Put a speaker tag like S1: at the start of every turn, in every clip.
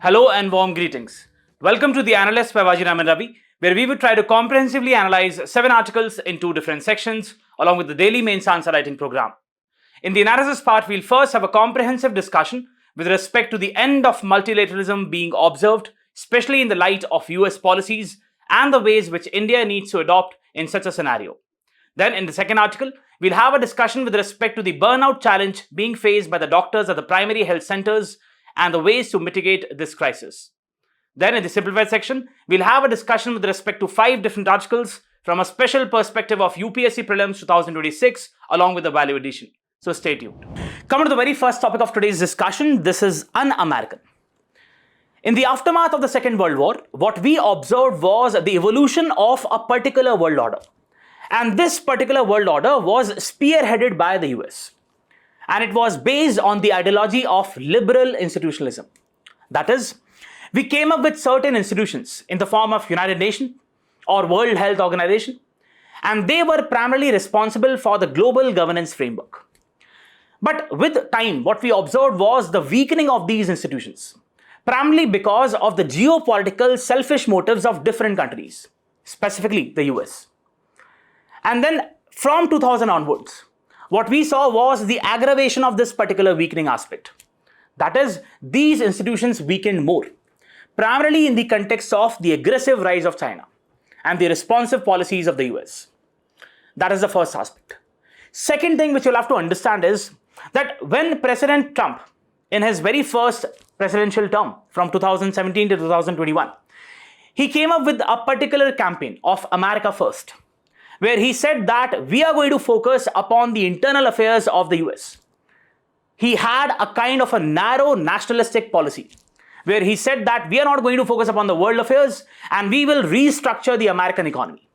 S1: Hello and warm greetings. Welcome to the Analyst by Vajiraman Ravi, where we will try to comprehensively analyze 7 articles in 2 different sections along with the daily mains answer writing program. In the analysis part, we'll first have a comprehensive discussion with respect to the end of multilateralism being observed, especially in the light of US policies and the ways which India needs to adopt in such a scenario. Then in the second article, we'll have a discussion with respect to the burnout challenge being faced by the doctors at the primary health centers and the ways to mitigate this crisis. Then in the simplified section, we'll have a discussion with respect to 5 different articles from a special perspective of UPSC Prelims 2026 along with the value addition. So stay tuned. Coming to the very first topic of today's discussion, this is un-American. In the aftermath of the Second World War, what we observed was the evolution of a particular world order. And this particular world order was spearheaded by the US. And it was based on the ideology of liberal institutionalism. That is, we came up with certain institutions in the form of United Nations or World Health Organization, and they were primarily responsible for the global governance framework. But with time, what we observed was the weakening of these institutions, primarily because of the geopolitical selfish motives of different countries, specifically the US. And then from 2000 onwards, what we saw was the aggravation of this particular weakening aspect. That is, these institutions weakened more, primarily in the context of the aggressive rise of China and the responsive policies of the US. That is the first aspect. Second thing which you'll have to understand is that when President Trump, in his very first presidential term from 2017 to 2021, he came up with a particular campaign of America First, where he said that we are going to focus upon the internal affairs of the US. He had a kind of a narrow nationalistic policy, where he said that we are not going to focus upon the world affairs and we will restructure the American economy.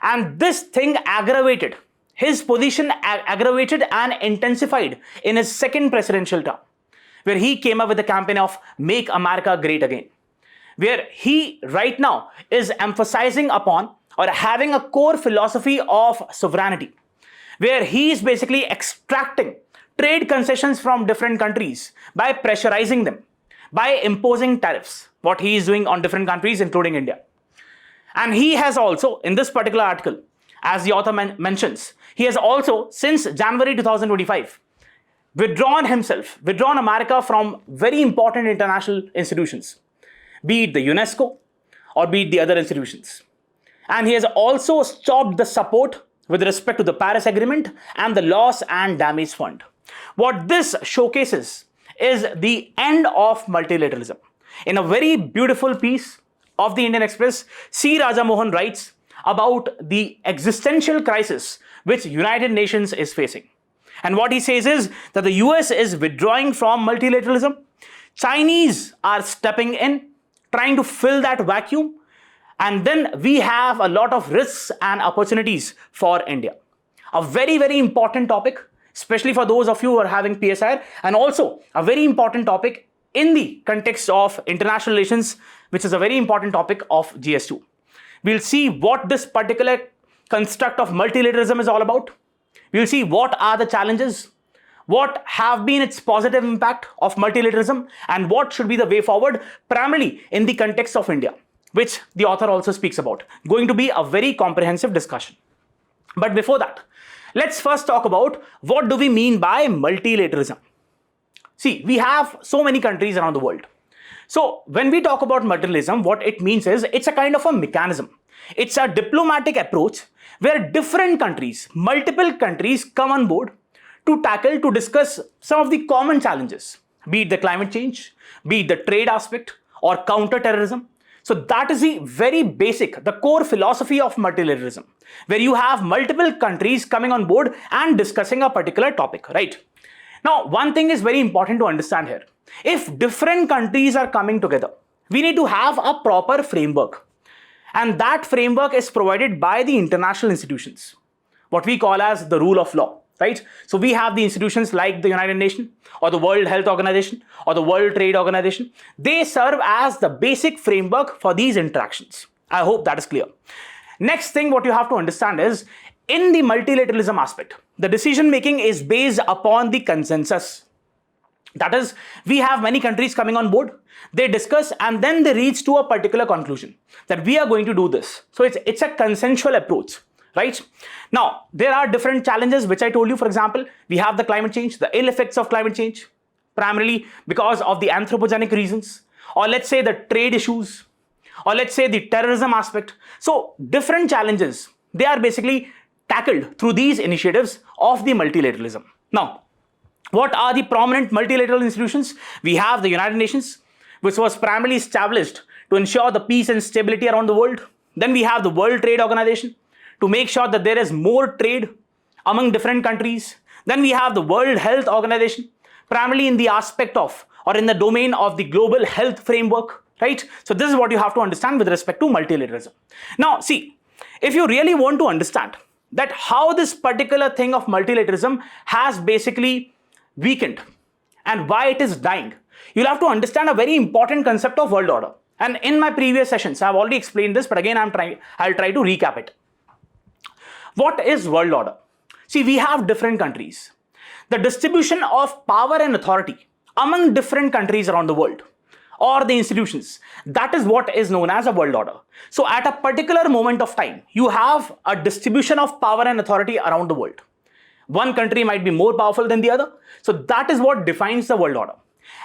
S1: And this thing aggravated, his position aggravated and intensified in his second presidential term, where he came up with a campaign of Make America Great Again, where he right now is emphasizing upon or having a core philosophy of sovereignty, where he is basically extracting trade concessions from different countries by pressurizing them, by imposing tariffs, what he is doing on different countries, including India. And he has also, in this particular article, as the author mentions, he has also, since January 2025, withdrawn America from very important international institutions, be it the UNESCO or be it the other institutions. And he has also stopped the support with respect to the Paris Agreement and the Loss and Damage Fund. What this showcases is the end of multilateralism. In a very beautiful piece of the Indian Express, C. Rajamohan writes about the existential crisis which United Nations is facing. And what he says is that the US is withdrawing from multilateralism. Chinese are stepping in, trying to fill that vacuum. And then we have a lot of risks and opportunities for India. A very, very important topic, especially for those of you who are having PSIR, and also a very important topic in the context of international relations, which is a very important topic of GS2. We'll see what this particular construct of multilateralism is all about. We'll see what are the challenges, what have been its positive impact of multilateralism, and what should be the way forward, primarily in the context of India, which the author also speaks about. Going to be a very comprehensive discussion. But before that, let's first talk about what do we mean by multilateralism. See, we have so many countries around the world. So when we talk about multilateralism, what it means is it's a kind of a mechanism. It's a diplomatic approach where different countries, multiple countries come on board to discuss some of the common challenges, be it the climate change, be it the trade aspect or counter-terrorism. So that is the very basic, the core philosophy of multilateralism, where you have multiple countries coming on board and discussing a particular topic, right? Now, one thing is very important to understand here. If different countries are coming together, we need to have a proper framework. And that framework is provided by the international institutions, what we call as the rule of law, right? So we have the institutions like the United Nations or the World Health Organization or the World Trade Organization. They serve as the basic framework for these interactions. I hope that is clear. Next thing what you have to understand is in the multilateralism aspect, the decision making is based upon the consensus. That is, we have many countries coming on board, they discuss and then they reach to a particular conclusion that we are going to do this. So it's a consensual approach, right? Now, there are different challenges which I told you. For example, we have the climate change, the ill effects of climate change, primarily because of the anthropogenic reasons, or let's say the trade issues, or let's say the terrorism aspect. So different challenges, they are basically tackled through these initiatives of the multilateralism. Now, what are the prominent multilateral institutions? We have the United Nations, which was primarily established to ensure the peace and stability around the world. Then we have the World Trade Organization to make sure that there is more trade among different countries. Then we have the World Health Organization, primarily in the aspect of or in the domain of the global health framework, right? So this is what you have to understand with respect to multilateralism. Now, see, if you really want to understand that how this particular thing of multilateralism has basically weakened and why it is dying, you'll have to understand a very important concept of world order. And in my previous sessions, I've already explained this, but again, I'll try to recap it. What is world order? See, we have different countries. The distribution of power and authority among different countries around the world or the institutions, that is what is known as a world order. So at a particular moment of time, you have a distribution of power and authority around the world. One country might be more powerful than the other. So that is what defines the world order.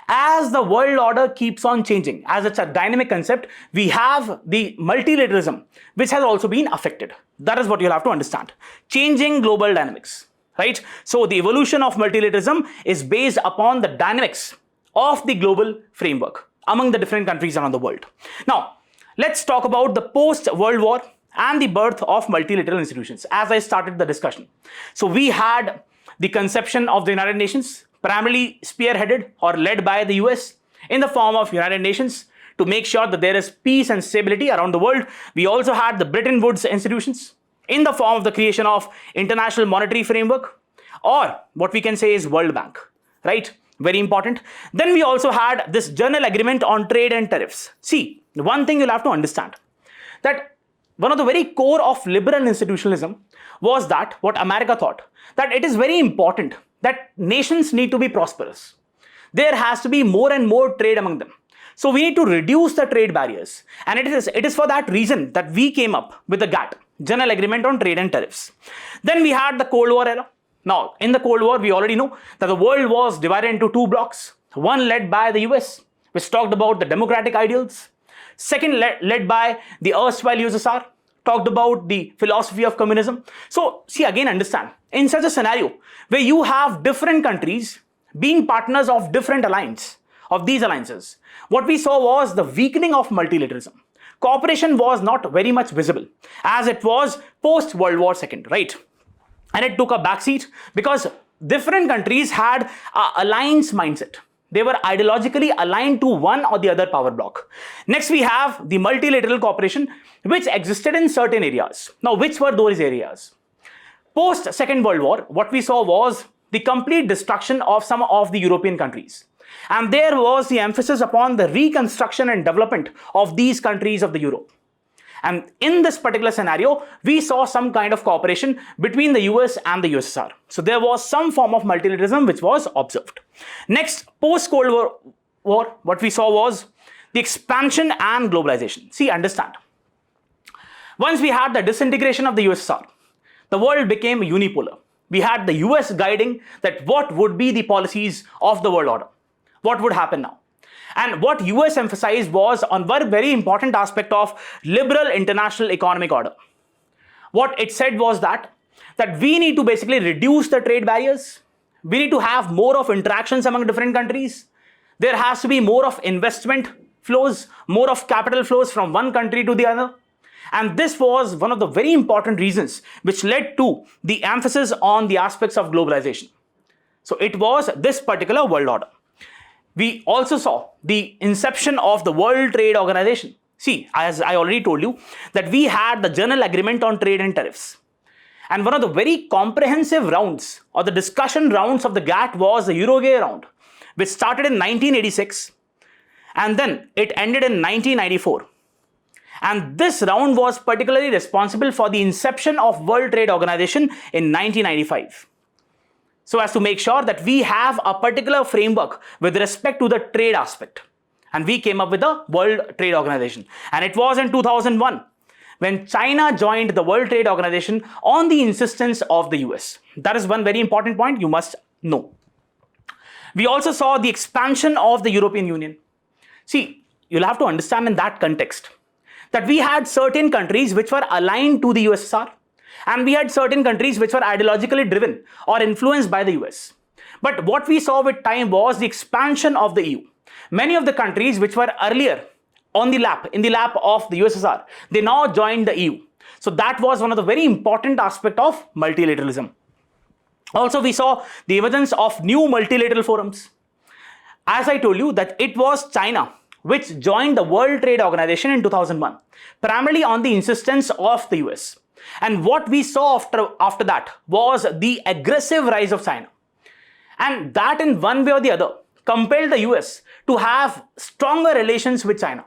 S1: As the world order keeps on changing, as it's a dynamic concept, we have the multilateralism, which has also been affected. That is what you'll have to understand. Changing global dynamics, right? So the evolution of multilateralism is based upon the dynamics of the global framework among the different countries around the world. Now, let's talk about the post-World War and the birth of multilateral institutions as I started the discussion. So we had the conception of the United Nations, primarily spearheaded or led by the US in the form of United Nations to make sure that there is peace and stability around the world. We also had the Bretton Woods institutions in the form of the creation of International Monetary Framework, or what we can say is World Bank, right? Very important. Then we also had this General Agreement on Trade and Tariffs. See, one thing you'll have to understand, that one of the very core of liberal institutionalism was that what America thought, that it is very important that nations need to be prosperous. There has to be more and more trade among them. So we need to reduce the trade barriers. And it is for that reason that we came up with the GATT, General Agreement on Trade and Tariffs. Then we had the Cold War era. Now, in the Cold War, we already know that the world was divided into two blocks. One led by the US, which talked about the democratic ideals. Second, led by the erstwhile USSR, talked about the philosophy of communism. So, see, again, understand, in such a scenario where you have different countries being partners of different alliances, what we saw was the weakening of multilateralism. Cooperation was not very much visible as it was post-World War II, right? And it took a backseat because different countries had an alliance mindset. They were ideologically aligned to one or the other power bloc. Next, we have the multilateral cooperation, which existed in certain areas. Now, which were those areas? Post Second World War, what we saw was the complete destruction of some of the European countries. And there was the emphasis upon the reconstruction and development of these countries of the Europe. And in this particular scenario, we saw some kind of cooperation between the US and the USSR. So there was some form of multilateralism which was observed. Next, post-Cold War, what we saw was the expansion and globalization. See, understand. Once we had the disintegration of the USSR, the world became unipolar. We had the US guiding that what would be the policies of the world order. What would happen now? And what US emphasized was on one very important aspect of liberal international economic order. What it said was that we need to basically reduce the trade barriers. We need to have more of interactions among different countries. There has to be more of investment flows, more of capital flows from one country to the other. And this was one of the very important reasons which led to the emphasis on the aspects of globalization. So it was this particular world order. We also saw the inception of the World Trade Organization. See, as I already told you, that we had the General Agreement on Trade and Tariffs. And one of the very comprehensive rounds or the discussion rounds of the GATT was the Uruguay round, which started in 1986 and then it ended in 1994. And this round was particularly responsible for the inception of World Trade Organization in 1995. So as to make sure that we have a particular framework with respect to the trade aspect. And we came up with the World Trade Organization. And it was in 2001 when China joined the World Trade Organization on the insistence of the US. That is one very important point you must know. We also saw the expansion of the European Union. See, you'll have to understand in that context that we had certain countries which were aligned to the USSR, and we had certain countries which were ideologically driven or influenced by the US. But what we saw with time was the expansion of the EU. Many of the countries which were earlier in the lap of the USSR, they now joined the EU. So that was one of the very important aspects of multilateralism. Also, we saw the emergence of new multilateral forums. As I told you that it was China which joined the World Trade Organization in 2001, primarily on the insistence of the US. And what we saw after that was the aggressive rise of China. And that in one way or the other compelled the US to have stronger relations with China.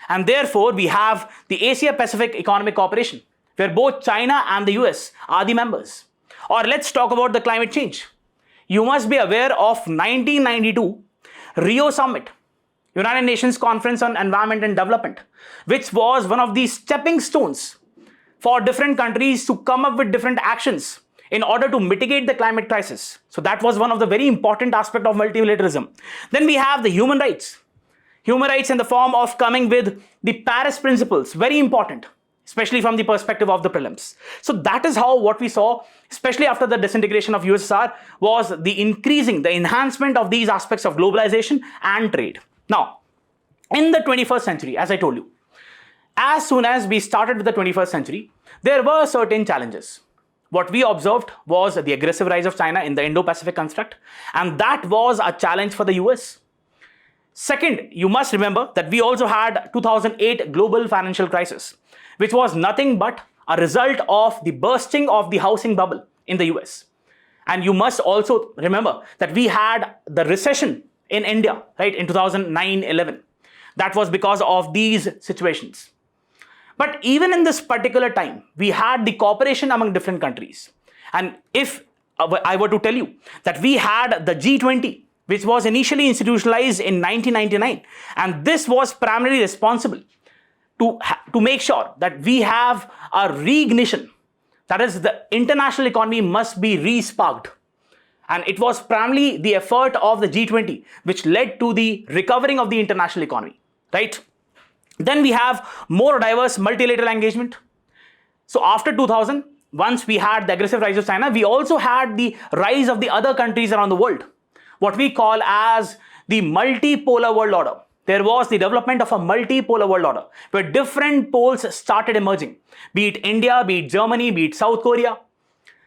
S1: And therefore, we have the Asia-Pacific Economic Cooperation, where both China and the US are the members. Or let's talk about the climate change. You must be aware of 1992 Rio Summit, United Nations Conference on Environment and Development, which was one of the stepping stones for different countries to come up with different actions in order to mitigate the climate crisis. So that was one of the very important aspects of multilateralism. Then we have the human rights. Human rights in the form of coming with the Paris principles, very important, especially from the perspective of the prelims. So that is how what we saw, especially after the disintegration of USSR, was the enhancement of these aspects of globalization and trade. Now, in the 21st century, as I told you, as soon as we started with the 21st century, there were certain challenges. What we observed was the aggressive rise of China in the Indo-Pacific construct, and that was a challenge for the US. Second, you must remember that we also had 2008 global financial crisis, which was nothing but a result of the bursting of the housing bubble in the US. And you must also remember that we had the recession in India, right, in 2009-11. That was because of these situations. But even in this particular time, we had the cooperation among different countries. And if I were to tell you that we had the G20, which was initially institutionalized in 1999, and this was primarily responsible to make sure that we have a reignition. That is, the international economy must be re-sparked. And it was primarily the effort of the G20 which led to the recovering of the international economy, right? Then we have more diverse multilateral engagement. So after 2000, once we had the aggressive rise of China, we also had the rise of the other countries around the world, what we call as the multipolar world order. There was the development of a multipolar world order where different poles started emerging, be it India, be it Germany, be it South Korea.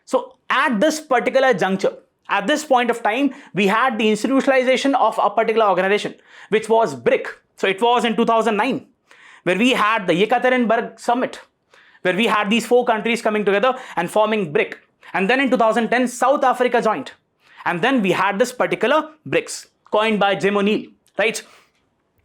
S1: So at this particular juncture, at this point of time, we had the institutionalization of a particular organization, which was BRIC. So it was in 2009, where we had the Yekaterinburg Summit, where we had these 4 countries coming together and forming BRIC. And then in 2010, South Africa joined. And then we had this particular BRICS, coined by Jim O'Neill, right?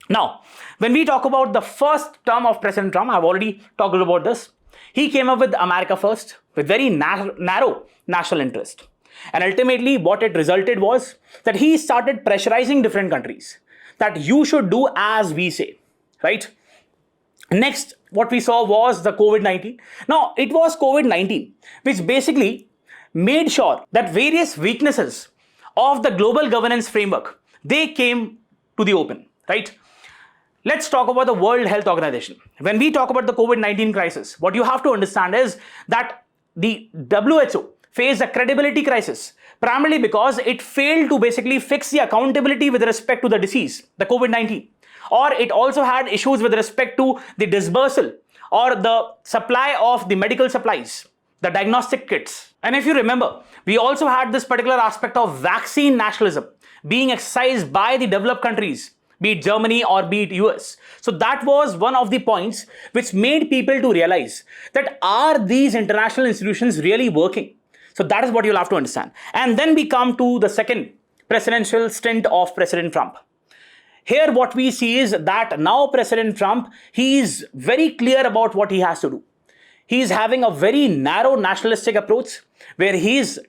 S1: Now, when we talk about the first term of President Trump, I've already talked about this. He came up with America First with very narrow national interest. And ultimately, what it resulted was that he started pressurizing different countries that you should do as we say, right? Next, what we saw was the COVID-19. Now, it was COVID-19 which basically made sure that various weaknesses of the global governance framework, they came to the open, right? Let's talk about the World Health Organization. When we talk about the COVID-19 crisis, what you have to understand is that the WHO faced a credibility crisis, primarily because it failed to basically fix the accountability with respect to the disease, the COVID-19. Or it also had issues with respect to the dispersal or the supply of the medical supplies, the diagnostic kits. And if you remember, we also had this particular aspect of vaccine nationalism being exercised by the developed countries, be it Germany or be it US. So that was one of the points which made people to realize that are these international institutions really working? So that is what you'll have to understand. And then we come to the second presidential stint of President Trump. Here what we see is that now President Trump, he is very clear about what he has to do. He is having a very narrow nationalistic approach where his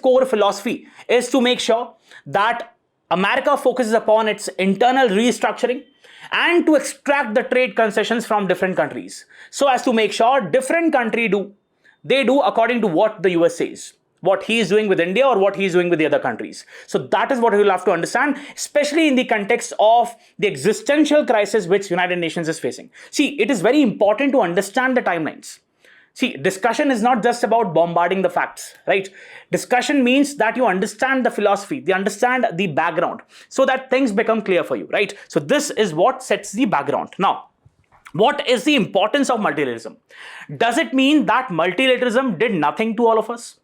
S1: core philosophy is to make sure that America focuses upon its internal restructuring and to extract the trade concessions from different countries so as to make sure different country do according to what the US says, what he is doing with India or what he is doing with the other countries. So that is what we will have to understand, especially in the context of the existential crisis which United Nations is facing. See, it is very important to understand the timelines. See, discussion is not just about bombarding the facts, right? Discussion means that you understand the philosophy, you understand the background so that things become clear for you, right? So this is what sets the background. Now, what is the importance of multilateralism? Does it mean that multilateralism did nothing to all of us?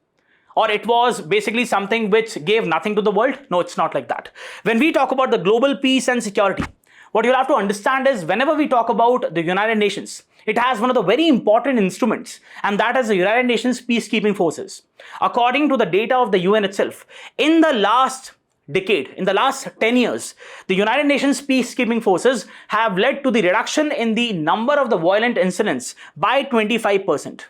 S1: Or it was basically something which gave nothing to the world? No, it's not like that. When we talk about the global peace and security, what you'll have to understand is whenever we talk about the United Nations, it has one of the very important instruments, and that is the United Nations peacekeeping forces. According to the data of the UN itself, in the last decade, in the last 10 years, the United Nations peacekeeping forces have led to the reduction in the number of the violent incidents by 25%.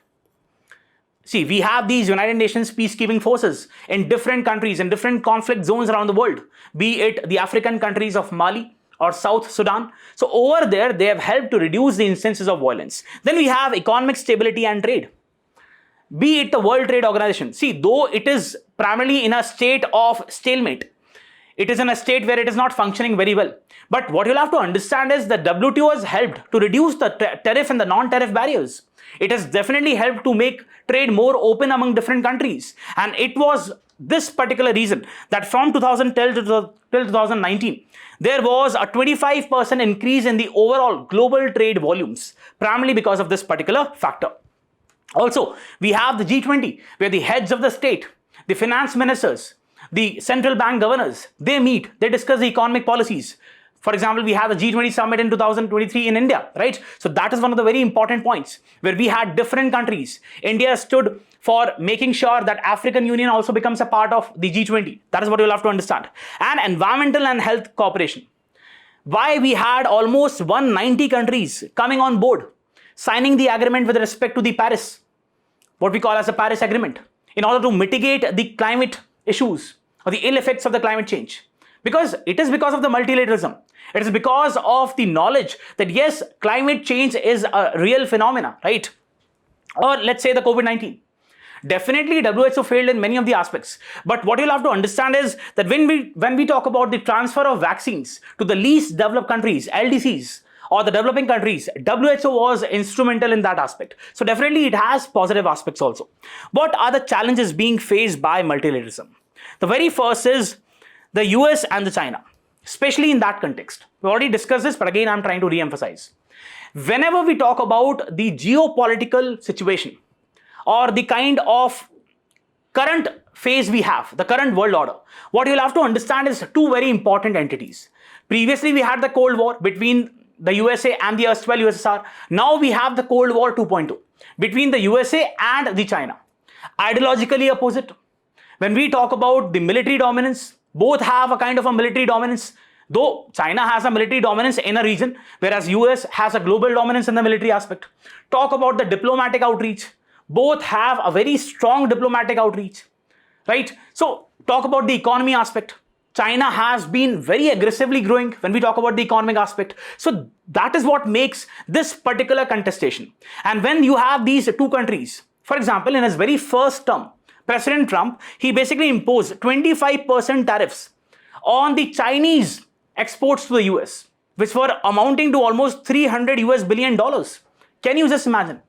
S1: See, we have these United Nations peacekeeping forces in different countries, in different conflict zones around the world, be it the African countries of Mali or South Sudan. So over there, they have helped to reduce the instances of violence. Then we have economic stability and trade. Be it the World Trade Organization. See, though it is primarily in a state of stalemate, it is in a state where it is not functioning very well. But what you'll have to understand is that WTO has helped to reduce the tariff and the non-tariff barriers. It has definitely helped to make trade more open among different countries. And it was this particular reason that from 2010 till 2019, there was a 25% increase in the overall global trade volumes, primarily because of this particular factor. Also, we have the G20, where the heads of the state, the finance ministers, the central bank governors, they meet, they discuss the economic policies. For example, we had the G20 summit in 2023 in India, right? So that is one of the very important points where we had different countries. India stood for making sure that African Union also becomes a part of the G20. That is what you'll have to understand. And environmental and health cooperation. Why we had almost 190 countries coming on board, signing the agreement with respect to the Paris, what we call as the Paris Agreement, in order to mitigate the climate issues or the ill effects of the climate change. Because it is because of the multilateralism. It is because of the knowledge that yes, climate change is a real phenomena, right? Or let's say the COVID-19. Definitely WHO failed in many of the aspects. But what you'll have to understand is that when we talk about the transfer of vaccines to the least developed countries, LDCs, or the developing countries, WHO was instrumental in that aspect. So definitely it has positive aspects also. What are the challenges being faced by multilateralism? The very first is the US and the China, especially in that context. We already discussed this, but again, I'm trying to re-emphasize. Whenever we talk about the geopolitical situation or the kind of current phase we have, the current world order, what you'll have to understand is two very important entities. Previously, we had the Cold War between the USA and the erstwhile USSR. Now we have the Cold War 2.0 between the USA and the China. Ideologically opposite. When we talk about the military dominance, both have a kind of a military dominance, though China has a military dominance in a region, whereas US has a global dominance in the military aspect. Talk about the diplomatic outreach. Both have a very strong diplomatic outreach, right? So talk about the economy aspect. China has been very aggressively growing when we talk about the economic aspect. So that is what makes this particular contestation. And when you have these two countries, for example, in his very first term, President Trump, he basically imposed 25% tariffs on the Chinese exports to the US, which were amounting to almost $300 billion. Can you just imagine?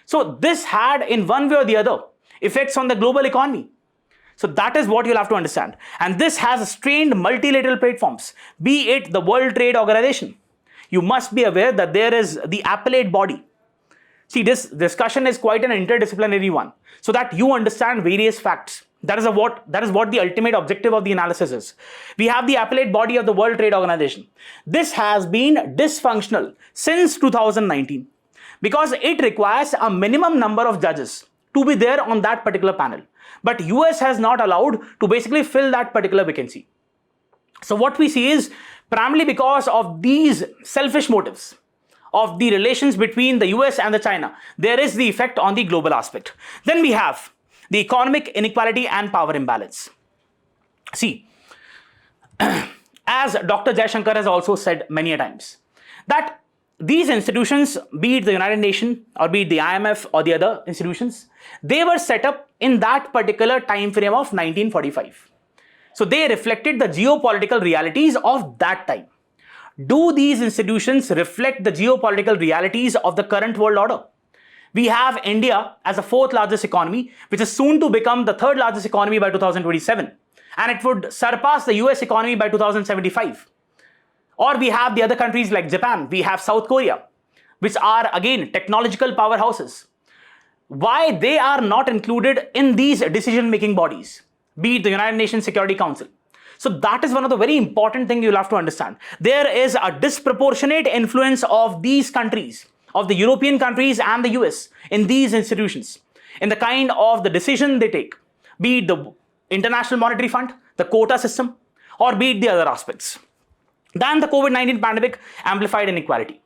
S1: So this had, in one way or the other, effects on the global economy. So that is what you'll have to understand. And this has strained multilateral platforms, be it the World Trade Organization. You must be aware that there is the appellate body. See, this discussion is quite an interdisciplinary one, so that you understand various facts. That is what the ultimate objective of the analysis is. We have the appellate body of the World Trade Organization. This has been dysfunctional since 2019 because it requires a minimum number of judges to be there on that particular panel. But US has not allowed to basically fill that particular vacancy. So what we see is primarily because of these selfish motives of the relations between the US and the China, there is the effect on the global aspect. Then we have the economic inequality and power imbalance. See, as Dr. Jaishankar has also said many a times, that these institutions, be it the United Nations or be it the IMF or the other institutions, they were set up in that particular time frame of 1945. So they reflected the geopolitical realities of that time. Do these institutions reflect the geopolitical realities of the current world order? We have India as the fourth largest economy, which is soon to become the third largest economy by 2027. And it would surpass the US economy by 2075. Or we have the other countries like Japan, we have South Korea, which are again technological powerhouses. Why they are not included in these decision-making bodies, be it the United Nations Security Council? So that is one of the very important things you'll have to understand. There is a disproportionate influence of these countries, of the European countries and the US in these institutions, in the kind of the decision they take, be it the International Monetary Fund, the quota system, or be it the other aspects. Then the COVID-19 pandemic amplified inequality.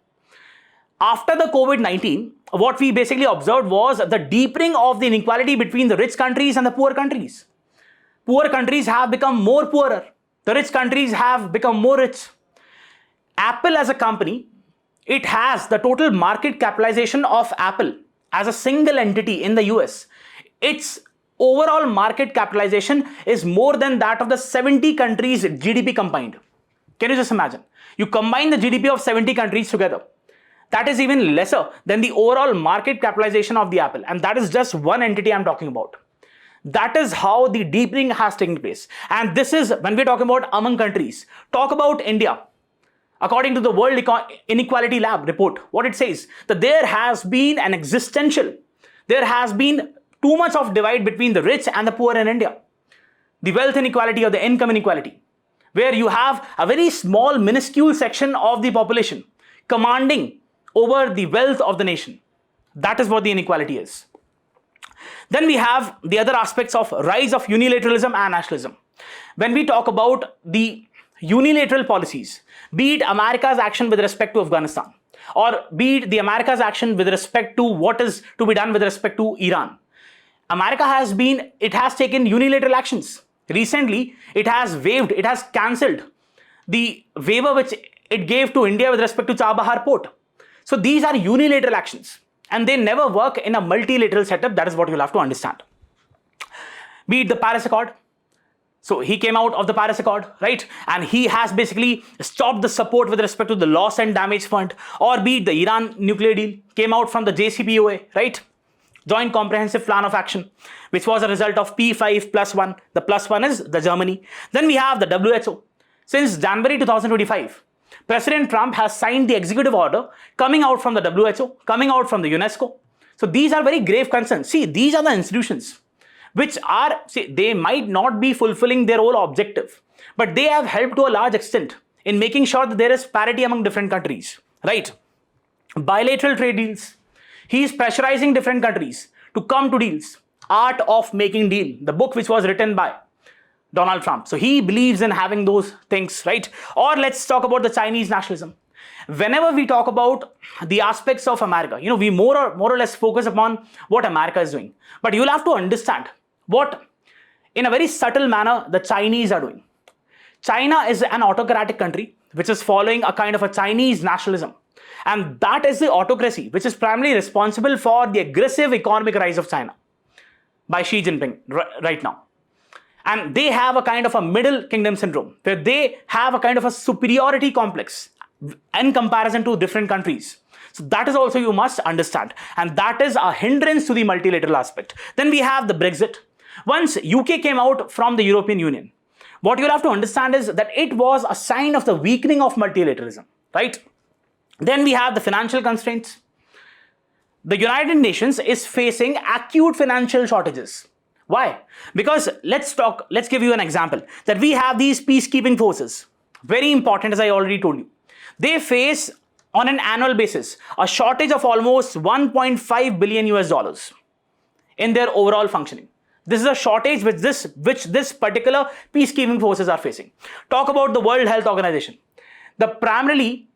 S1: After the COVID-19, what we basically observed was the deepening of the inequality between the rich countries and the poor countries. Poor countries have become more poorer. The rich countries have become more rich. Apple as a company, it has the total market capitalization of Apple as a single entity in the US. Its overall market capitalization is more than that of the 70 countries GDP combined. Can you just imagine? You combine the GDP of 70 countries together. That is even lesser than the overall market capitalization of the Apple. And that is just one entity I'm talking about. That is how the deepening has taken place. And this is when we're talking about among countries. Talk about India. According to the World Inequality Lab report, what it says, that there has been there has been too much of divide between the rich and the poor in India. The wealth inequality or the income inequality, where you have a very small, minuscule section of the population commanding over the wealth of the nation. That is what the inequality is. Then we have the other aspects of rise of unilateralism and nationalism. When we talk about the unilateral policies, be it America's action with respect to Afghanistan, or be it the America's action with respect to what is to be done with respect to Iran, America has taken unilateral actions. Recently, it has cancelled the waiver which it gave to India with respect to Chabahar port. So these are unilateral actions and they never work in a multilateral setup. That is what you'll have to understand. Be it the Paris Accord. So he came out of the Paris Accord, right? And he has basically stopped the support with respect to the loss and damage fund, or be it the Iran nuclear deal, came out from the JCPOA, right? Joint Comprehensive Plan of Action, which was a result of P5+1. The +1 is the Germany. Then we have the WHO. Since January 2025, President Trump has signed the executive order coming out from the WHO, coming out from the UNESCO. So these are very grave concerns. See, these are the institutions which are, they might not be fulfilling their whole objective, but they have helped to a large extent in making sure that there is parity among different countries, right? Bilateral trade deals. He is pressurizing different countries to come to deals. Art of Making Deal, the book which was written by Donald Trump. So he believes in having those things, right? Or let's talk about the Chinese nationalism. Whenever we talk about the aspects of America, we more or less focus upon what America is doing. But you'll have to understand what, in a very subtle manner, the Chinese are doing. China is an autocratic country which is following a kind of a Chinese nationalism. And that is the autocracy which is primarily responsible for the aggressive economic rise of China by Xi Jinping right now. And they have a kind of a middle kingdom syndrome where they have a kind of a superiority complex in comparison to different countries. So that is also you must understand. And that is a hindrance to the multilateral aspect. Then we have the Brexit. Once UK came out from the European Union, what you'll have to understand is that it was a sign of the weakening of multilateralism, right? Then we have the financial constraints. The United Nations is facing acute financial shortages. Why? Because let's give you an example that we have these peacekeeping forces. Very important, as I already told you. They face on an annual basis a shortage of almost $1.5 billion US in their overall functioning. This is a shortage which this particular peacekeeping forces are facing. Talk about the World Health Organization. the primarily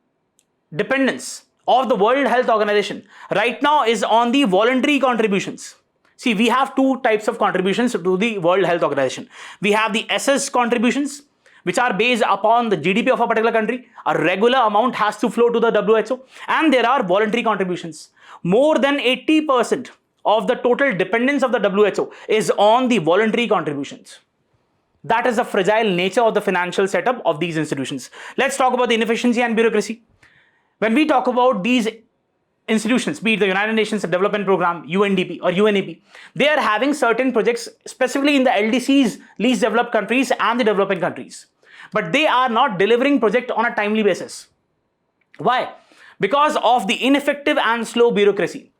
S1: dependence of the World Health Organization right now is on the voluntary contributions. See, we have two types of contributions to the World Health Organization. We have the SS contributions, which are based upon the GDP of a particular country. A regular amount has to flow to the WHO, and there are voluntary contributions. More than 80% of the total dependence of the WHO is on the voluntary contributions. That is the fragile nature of the financial setup of these institutions. Let's talk about the inefficiency and bureaucracy. When we talk about these institutions, be it the United Nations Development Program, UNDP or UNEP, they are having certain projects specifically in the LDCs, least developed countries and the developing countries. But they are not delivering project on a timely basis. Why? Because of the ineffective and slow bureaucracy.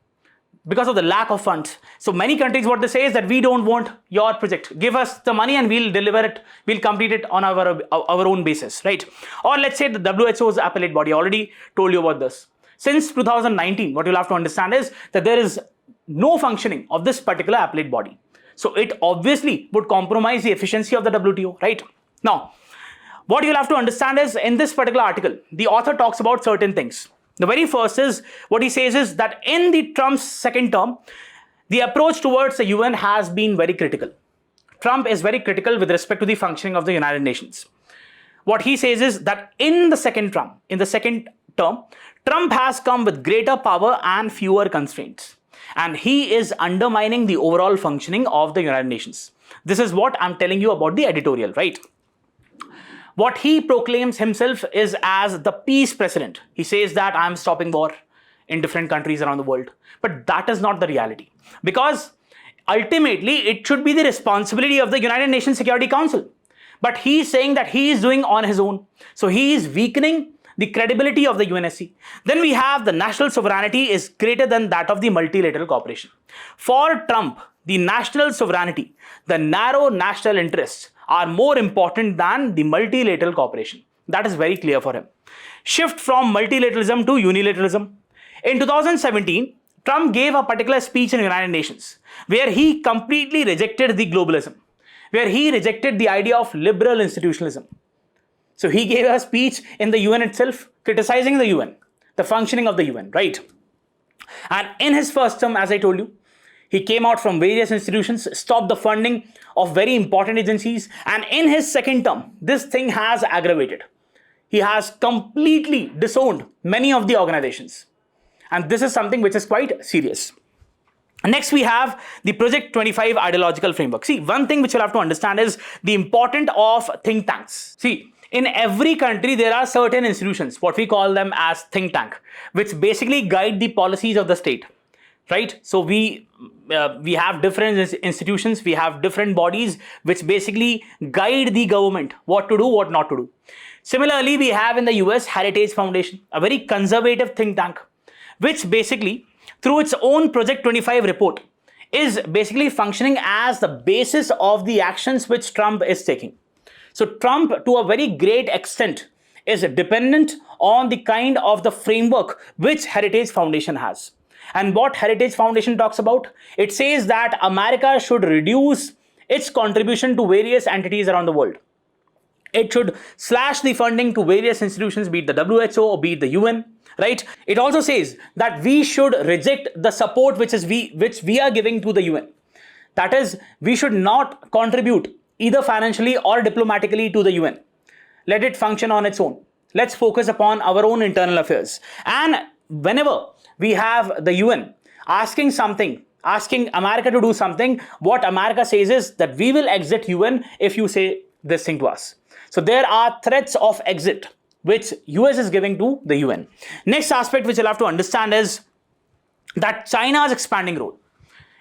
S1: Because of the lack of funds. So many countries, what they say is that we don't want your project. Give us the money and we'll deliver it. We'll complete it on our own basis, right? Or let's say the WHO's appellate body. I already told you about this. Since 2019, what you'll have to understand is that there is no functioning of this particular appellate body. So it obviously would compromise the efficiency of the WTO, right? Now, what you'll have to understand is in this particular article, the author talks about certain things. The very first is, what he says is that in the Trump's second term, the approach towards the UN has been very critical. Trump is very critical with respect to the functioning of the United Nations. What he says is that in the second term, Trump has come with greater power and fewer constraints. And he is undermining the overall functioning of the United Nations. This is what I'm telling you about the editorial, right? What he proclaims himself is as the peace president. He says that I'm stopping war in different countries around the world. But that is not the reality. Because ultimately, it should be the responsibility of the United Nations Security Council. But he's saying that he is doing on his own. So he is weakening the credibility of the UNSC. Then we have the national sovereignty is greater than that of the multilateral cooperation. For Trump, the national sovereignty, the narrow national interests are more important than the multilateral cooperation. That is very clear for him. Shift from multilateralism to unilateralism. In 2017, Trump gave a particular speech in the United Nations where he completely rejected the globalism, where he rejected the idea of liberal institutionalism. So he gave a speech in the UN itself, criticizing the UN, the functioning of the UN, right? And in his first term, as I told you, he came out from various institutions, stopped the funding of very important agencies. And in his second term, this thing has aggravated. He has completely disowned many of the organizations. And this is something which is quite serious. Next, we have the Project 25 ideological framework. See, one thing which you'll have to understand is the importance of think tanks. See, in every country, there are certain institutions, what we call them as think tank, which basically guide the policies of the state. Right? So we have different institutions, we have different bodies which basically guide the government what to do, what not to do. Similarly, we have in the US Heritage Foundation, a very conservative think tank, which basically through its own Project 25 report is basically functioning as the basis of the actions which Trump is taking. So Trump, to a very great extent, is dependent on the kind of the framework which Heritage Foundation has. And what Heritage Foundation talks about? It says that America should reduce its contribution to various entities around the world. It should slash the funding to various institutions, be it the WHO or be it the UN, right? It also says that we should reject the support which we are giving to the UN. That is, we should not contribute either financially or diplomatically to the UN. Let it function on its own. Let's focus upon our own internal affairs. And whenever we have the UN asking America to do something, what America says is that we will exit UN if you say this thing to us. So there are threats of exit which US is giving to the UN. Next aspect which you'll have to understand is that China's expanding role.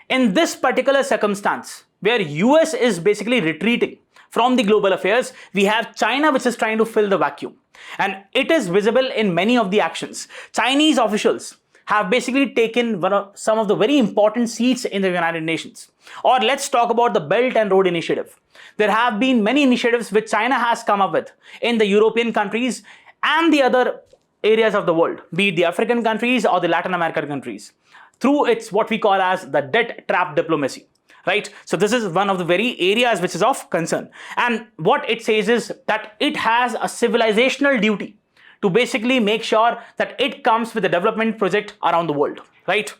S1: In this particular circumstance, where US is basically retreating from the global affairs, we have China which is trying to fill the vacuum. And it is visible in many of the actions. Chinese officials have basically taken some of the very important seats in the United Nations. Or let's talk about the Belt and Road Initiative. There have been many initiatives which China has come up with in the European countries and the other areas of the world, be it the African countries or the Latin American countries, through its what we call as the debt trap diplomacy. Right? So this is one of the very areas which is of concern. And what it says is that it has a civilizational duty to basically make sure that it comes with a development project around the world, right?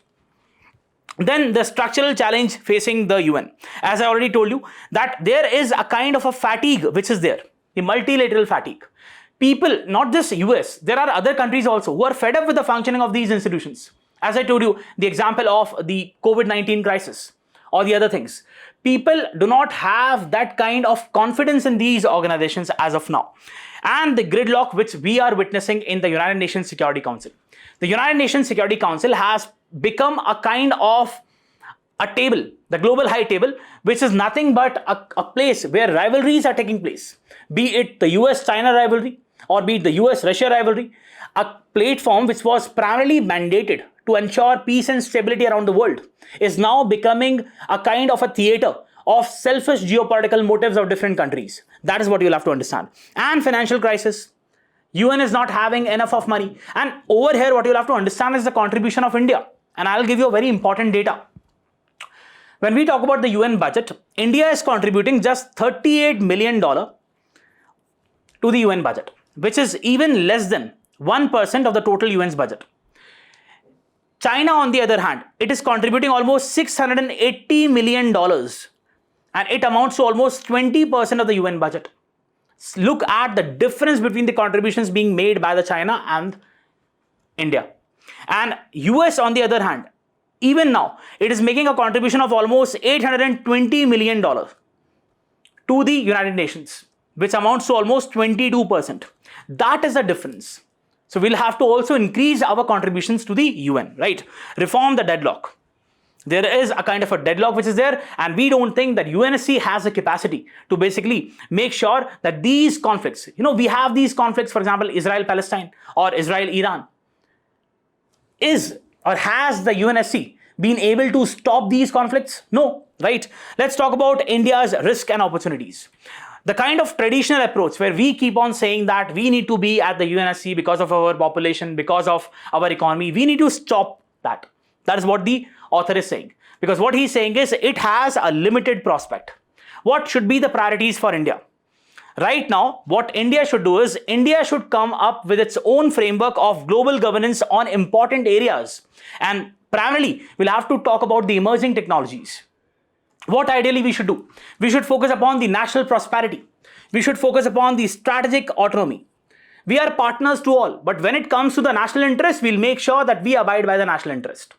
S1: Then the structural challenge facing the UN. As I already told you, that there is a kind of a fatigue which is there, the multilateral fatigue. People, not just US, there are other countries also who are fed up with the functioning of these institutions. As I told you, the example of the COVID-19 crisis or the other things. People do not have that kind of confidence in these organizations as of now. And the gridlock which we are witnessing in the United Nations Security Council. The United Nations Security Council has become a kind of a table, the global high table, which is nothing but a place where rivalries are taking place. Be it the US-China rivalry or be it the US-Russia rivalry, a platform which was primarily mandated to ensure peace and stability around the world is now becoming a kind of a theater of selfish geopolitical motives of different countries. That is what you'll have to understand. And financial crisis. UN is not having enough of money. And over here, what you'll have to understand is the contribution of India. And I'll give you a very important data. When we talk about the UN budget, India is contributing just $38 million to the UN budget, which is even less than 1% of the total UN's budget. China, on the other hand, it is contributing almost $680 million, and it amounts to almost 20% of the UN budget. Look at the difference between the contributions being made by the China and India. And US, on the other hand, even now, it is making a contribution of almost $820 million to the United Nations, which amounts to almost 22%. That is the difference. So we'll have to also increase our contributions to the UN, right? Reform the deadlock. There is a kind of a deadlock which is there, and we don't think that UNSC has the capacity to basically make sure that these conflicts, we have these conflicts, for example, Israel-Palestine or Israel-Iran. Is or has the UNSC been able to stop these conflicts? No, right? Let's talk about India's risk and opportunities. The kind of traditional approach where we keep on saying that we need to be at the UNSC because of our population, because of our economy, we need to stop that. That is what the author is saying. Because what he's saying is it has a limited prospect. What should be the priorities for India? Right now, what India should do is India should come up with its own framework of global governance on important areas. And primarily, we'll have to talk about the emerging technologies. What ideally we should do? We should focus upon the national prosperity. We should focus upon the strategic autonomy. We are partners to all, but when it comes to the national interest, we'll make sure that we abide by the national interest.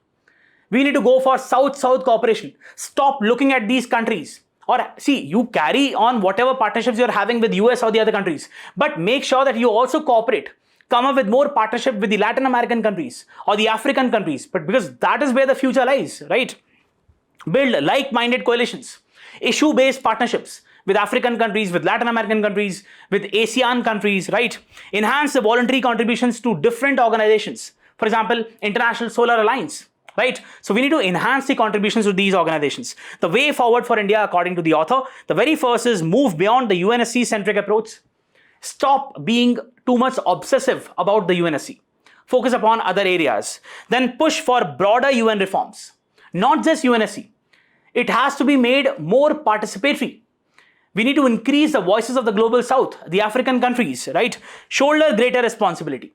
S1: We need to go for South-South cooperation. Stop looking at these countries. Or see, you carry on whatever partnerships you're having with US or the other countries, but make sure that you also cooperate. Come up with more partnership with the Latin American countries or the African countries, but because that is where the future lies, right? Build like-minded coalitions, issue-based partnerships with African countries, with Latin American countries, with ASEAN countries, right? Enhance the voluntary contributions to different organizations. For example, International Solar Alliance, right? So we need to enhance the contributions to these organizations. The way forward for India, according to the author, the very first is move beyond the UNSC-centric approach. Stop being too much obsessive about the UNSC. Focus upon other areas. Then push for broader UN reforms. Not just UNSC. It has to be made more participatory. We need to increase the voices of the global south, the African countries, right? Shoulder greater responsibility.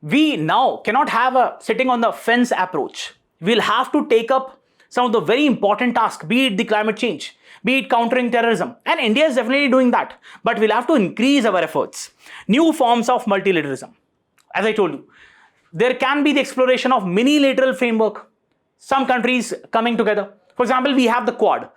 S1: We now cannot have a sitting on the fence approach. We'll have to take up some of the very important tasks, be it the climate change, be it countering terrorism. And India is definitely doing that. But we'll have to increase our efforts. New forms of multilateralism. As I told you, there can be the exploration of mini-lateral framework. Some countries coming together. For example, we have the Quad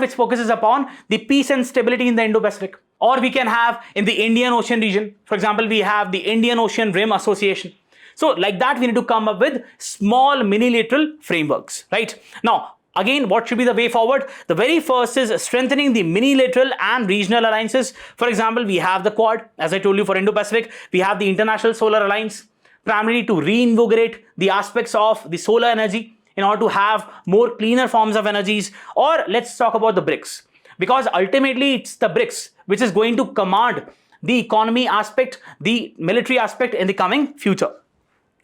S1: which focuses upon the peace and stability in the Indo-Pacific. Or we can have in the Indian Ocean region. For example, we have the Indian Ocean Rim Association. So like that, we need to come up with small mini-lateral frameworks, right? Now, again, what should be the way forward? The very first is strengthening the mini-lateral and regional alliances. For example, we have the Quad, as I told you, for Indo-Pacific. We have the International Solar Alliance, primarily to reinvigorate the aspects of the solar energy in order to have more cleaner forms of energies. Or let's talk about the BRICS, because ultimately it's the BRICS which is going to command the economy aspect, the military aspect in the coming future.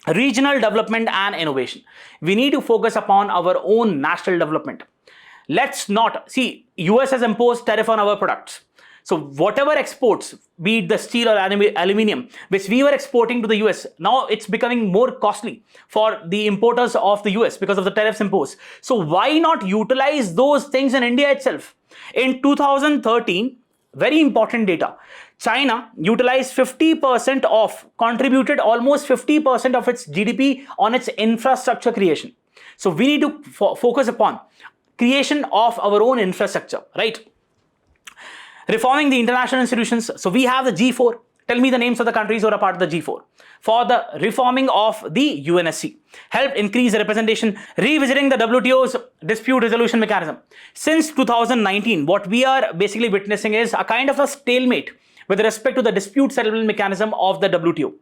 S1: Regional development and innovation. We need to focus upon our own national development. Let's not see, US has imposed tariff on our products. So whatever exports, be it the steel or aluminium, which we were exporting to the US, now it's becoming more costly for the importers of the US because of the tariffs imposed. So why not utilize those things in India itself? In 2013, very important data, China utilized 50% of, contributed almost 50% of its GDP on its infrastructure creation. So we need to focus upon creation of our own infrastructure, right? Reforming the international institutions. So we have the G4. Tell me the names of the countries who are a part of the G4. For the reforming of the UNSC. Help increase the representation. Revisiting the WTO's dispute resolution mechanism. Since 2019, what we are basically witnessing is a kind of a stalemate with respect to the dispute settlement mechanism of the WTO.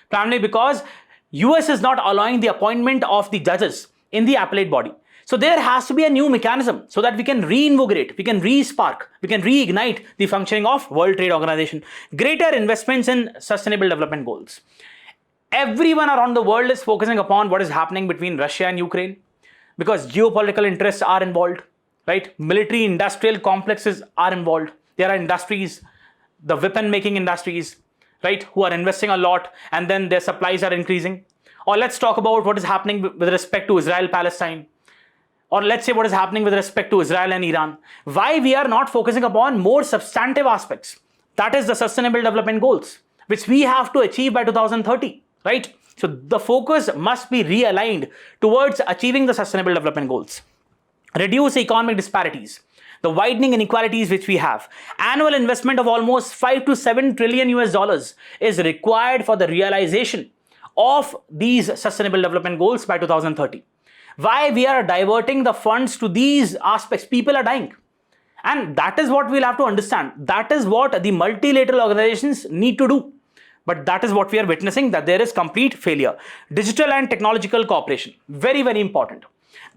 S1: Primarily because US is not allowing the appointment of the judges in the appellate body. So there has to be a new mechanism so that we can reinvigorate, we can re-spark, we can reignite the functioning of World Trade Organization. Greater investments in sustainable development goals. Everyone around the world is focusing upon what is happening between Russia and Ukraine because geopolitical interests are involved, right? Military industrial complexes are involved. There are industries, the weapon making industries, right, who are investing a lot and then their supplies are increasing. Or let's talk about what is happening with respect to Israel-Palestine. Or let's say what is happening with respect to Israel and Iran. Why we are not focusing upon more substantive aspects? That is the sustainable development goals, which we have to achieve by 2030, right? So the focus must be realigned towards achieving the sustainable development goals. Reduce economic disparities, the widening inequalities which we have. Annual investment of almost 5 to 7 trillion US dollars is required for the realization of these sustainable development goals by 2030. Why we are diverting the funds to these aspects? People are dying. And that is what we'll have to understand. That is what the multilateral organizations need to do. But that is what we are witnessing, that there is complete failure. Digital and technological cooperation. Very, very important.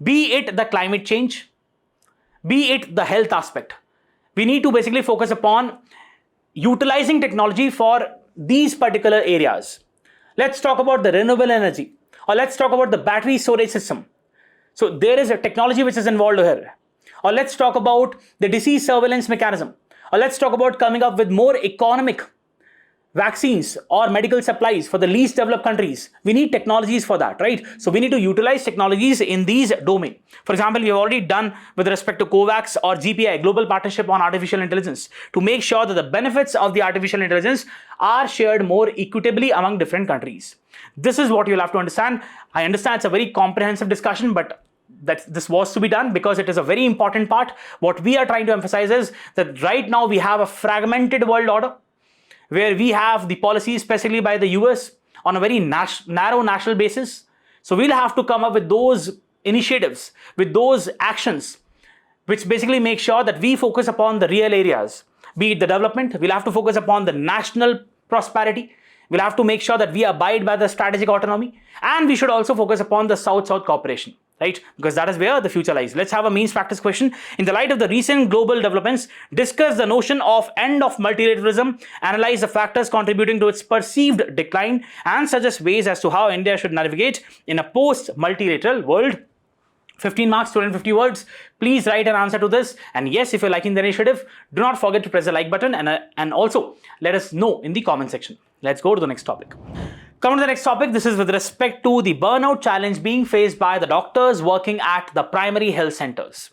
S1: Be it the climate change, be it the health aspect. We need to basically focus upon utilizing technology for these particular areas. Let's talk about the renewable energy, or let's talk about the battery storage system. So there is a technology which is involved here. Or let's talk about the disease surveillance mechanism. Or let's talk about coming up with more economic vaccines or medical supplies for the least developed countries. We need technologies for that, right? So we need to utilize technologies in these domains. For example, we have already done with respect to COVAX or GPI, Global Partnership on Artificial Intelligence, to make sure that the benefits of the artificial intelligence are shared more equitably among different countries. This is what you'll have to understand. I understand it's a very comprehensive discussion, but that this was to be done because it is a very important part. What we are trying to emphasize is that right now we have a fragmented world order where we have the policies, especially by the US, on a very narrow national basis. So we'll have to come up with those initiatives, with those actions, which basically make sure that we focus upon the real areas. Be it the development, we'll have to focus upon the national prosperity. We'll have to make sure that we abide by the strategic autonomy, and we should also focus upon the South-South cooperation, right? Because that is where the future lies. Let's have a means practice question. In the light of the recent global developments, discuss the notion of end of multilateralism, analyze the factors contributing to its perceived decline, and suggest ways as to how India should navigate in a post-multilateral world. 15 marks, 250 words. Please write an answer to this. And yes, if you're liking the initiative, do not forget to press the like button and also let us know in the comment section. Let's go to the next topic. Coming to the next topic, this is with respect to the burnout challenge being faced by the doctors working at the primary health centers.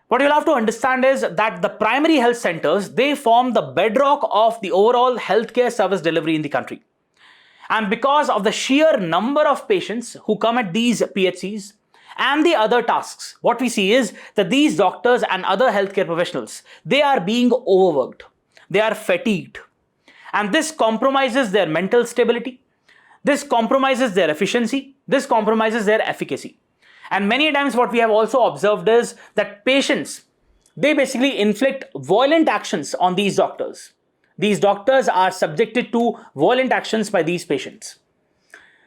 S1: What you'll have to understand is that the primary health centers, they form the bedrock of the overall healthcare service delivery in the country. And because of the sheer number of patients who come at these PHCs, and the other tasks, what we see is that these doctors and other healthcare professionals, they are being overworked. They are fatigued. And this compromises their mental stability. This compromises their efficiency. This compromises their efficacy. And many times what we have also observed is that patients, they basically inflict violent actions on these doctors. These doctors are subjected to violent actions by these patients.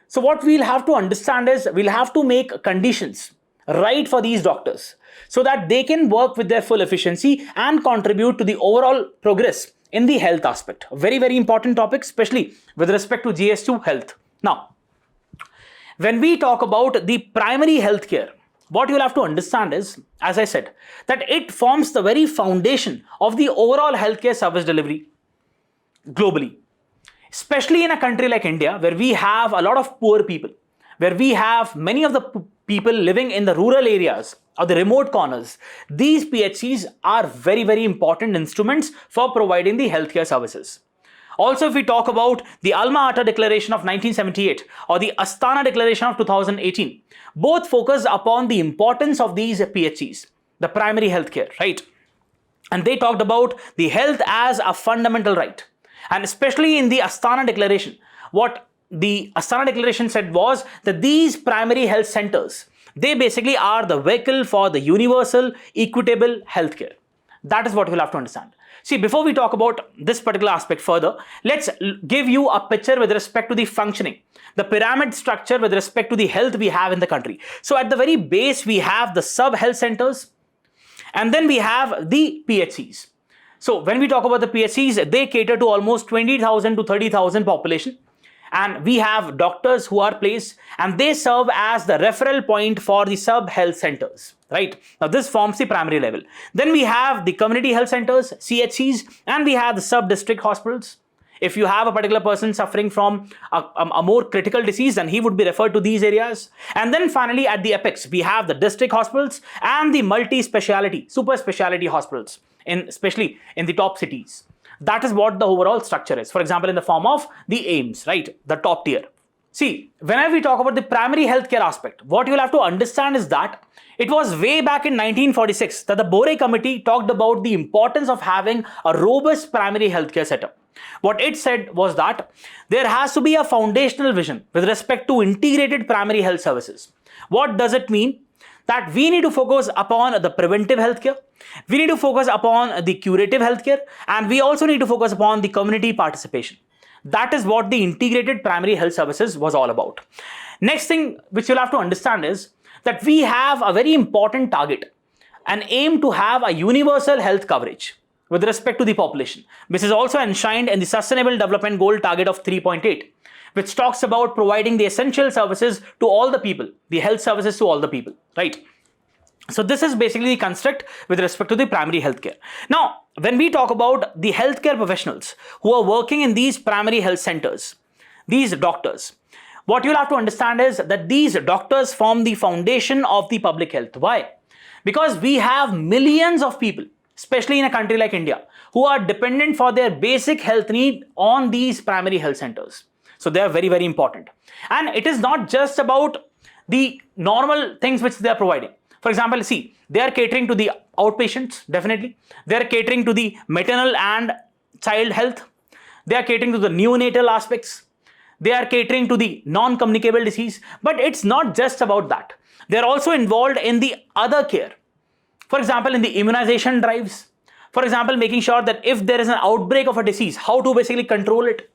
S1: So what we'll have to understand is we'll have to make conditions right for these doctors so that they can work with their full efficiency and contribute to the overall progress in the health aspect. Very, very important topic, especially with respect to GS2 health. Now, when we talk about the primary healthcare, what you'll have to understand is, as I said, that it forms the very foundation of the overall healthcare service delivery globally. Especially in a country like India, where we have a lot of poor people, where we have many of the people living in the rural areas or the remote corners, these PHCs are very, very important instruments for providing the healthcare services. Also, if we talk about the Alma Ata Declaration of 1978 or the Astana Declaration of 2018, both focus upon the importance of these PHCs, the primary healthcare, right? And they talked about the health as a fundamental right. And especially in the Astana Declaration, what the Astana Declaration said was that these primary health centers, they basically are the vehicle for the universal, equitable healthcare. That is what you'll have to understand. See, before we talk about this particular aspect further, let's give you a picture with respect to the functioning, the pyramid structure with respect to the health we have in the country. So at the very base, we have the sub-health centers, and then we have the PHCs. So when we talk about the PHCs, they cater to almost 20,000 to 30,000 population. And we have doctors who are placed and they serve as the referral point for the sub-health centers, right? Now this forms the primary level. Then we have the community health centers, CHCs, and we have the sub-district hospitals. If you have a particular person suffering from a more critical disease, then he would be referred to these areas. And then finally at the apex, we have the district hospitals and the multi-speciality, super speciality hospitals, especially in the top cities. That is what the overall structure is. For example, in the form of the AIMS, right? The top tier. See, whenever we talk about the primary healthcare aspect, what you'll have to understand is that it was way back in 1946 that the Bore Committee talked about the importance of having a robust primary healthcare setup. What it said was that there has to be a foundational vision with respect to integrated primary health services. What does it mean? That we need to focus upon the preventive healthcare, we need to focus upon the curative healthcare, and we also need to focus upon the community participation. That is what the integrated primary health services was all about. Next thing which you'll have to understand is that we have a very important target, an aim to have a universal health coverage with respect to the population, which is also enshrined in the Sustainable Development Goal target of 3.8. which talks about providing the essential services to all the people, the health services to all the people, right? So this is basically the construct with respect to the primary healthcare. Now, when we talk about the healthcare professionals who are working in these primary health centers, these doctors, what you'll have to understand is that these doctors form the foundation of the public health. Why? Because we have millions of people, especially in a country like India, who are dependent for their basic health need on these primary health centers. So they are very, very important. And it is not just about the normal things which they are providing. For example, see, they are catering to the outpatients, definitely. They are catering to the maternal and child health. They are catering to the neonatal aspects. They are catering to the non-communicable disease. But it's not just about that. They are also involved in the other care. For example, in the immunization drives. For example, making sure that if there is an outbreak of a disease, how to basically control it.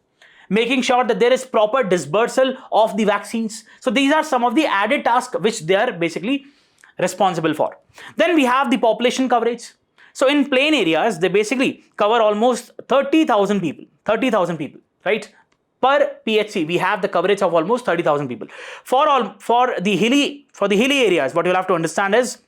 S1: Making sure that there is proper dispersal of the vaccines. So these are some of the added tasks which they are basically responsible for. Then we have the population coverage. So in plain areas, they basically cover almost 30,000 people, right? Per PHC, we have the coverage of almost 30,000 people. For the hilly areas, what you'll have to understand is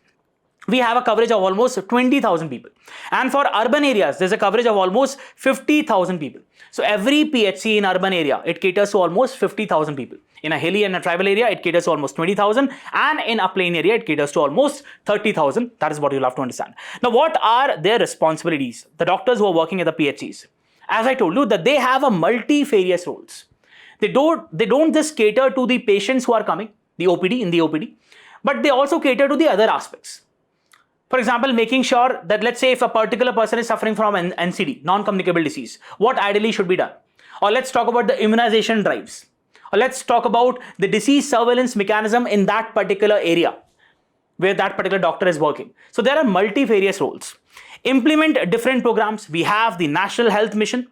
S1: we have a coverage of almost 20,000 people. And for urban areas, there's a coverage of almost 50,000 people. So every PHC in urban area, it caters to almost 50,000 people. In a hilly and a tribal area, it caters to almost 20,000. And in a plain area, it caters to almost 30,000. That is what you'll have to understand. Now, what are their responsibilities? The doctors who are working at the PHCs. As I told you, that they have a multifarious roles. They don't just cater to the patients who are coming, the OPD, but they also cater to the other aspects. For example, making sure that, let's say, if a particular person is suffering from an NCD, non-communicable disease, what ideally should be done? Or let's talk about the immunization drives. Or let's talk about the disease surveillance mechanism in that particular area where that particular doctor is working. So there are multifarious roles. Implement different programs. We have the National Health Mission.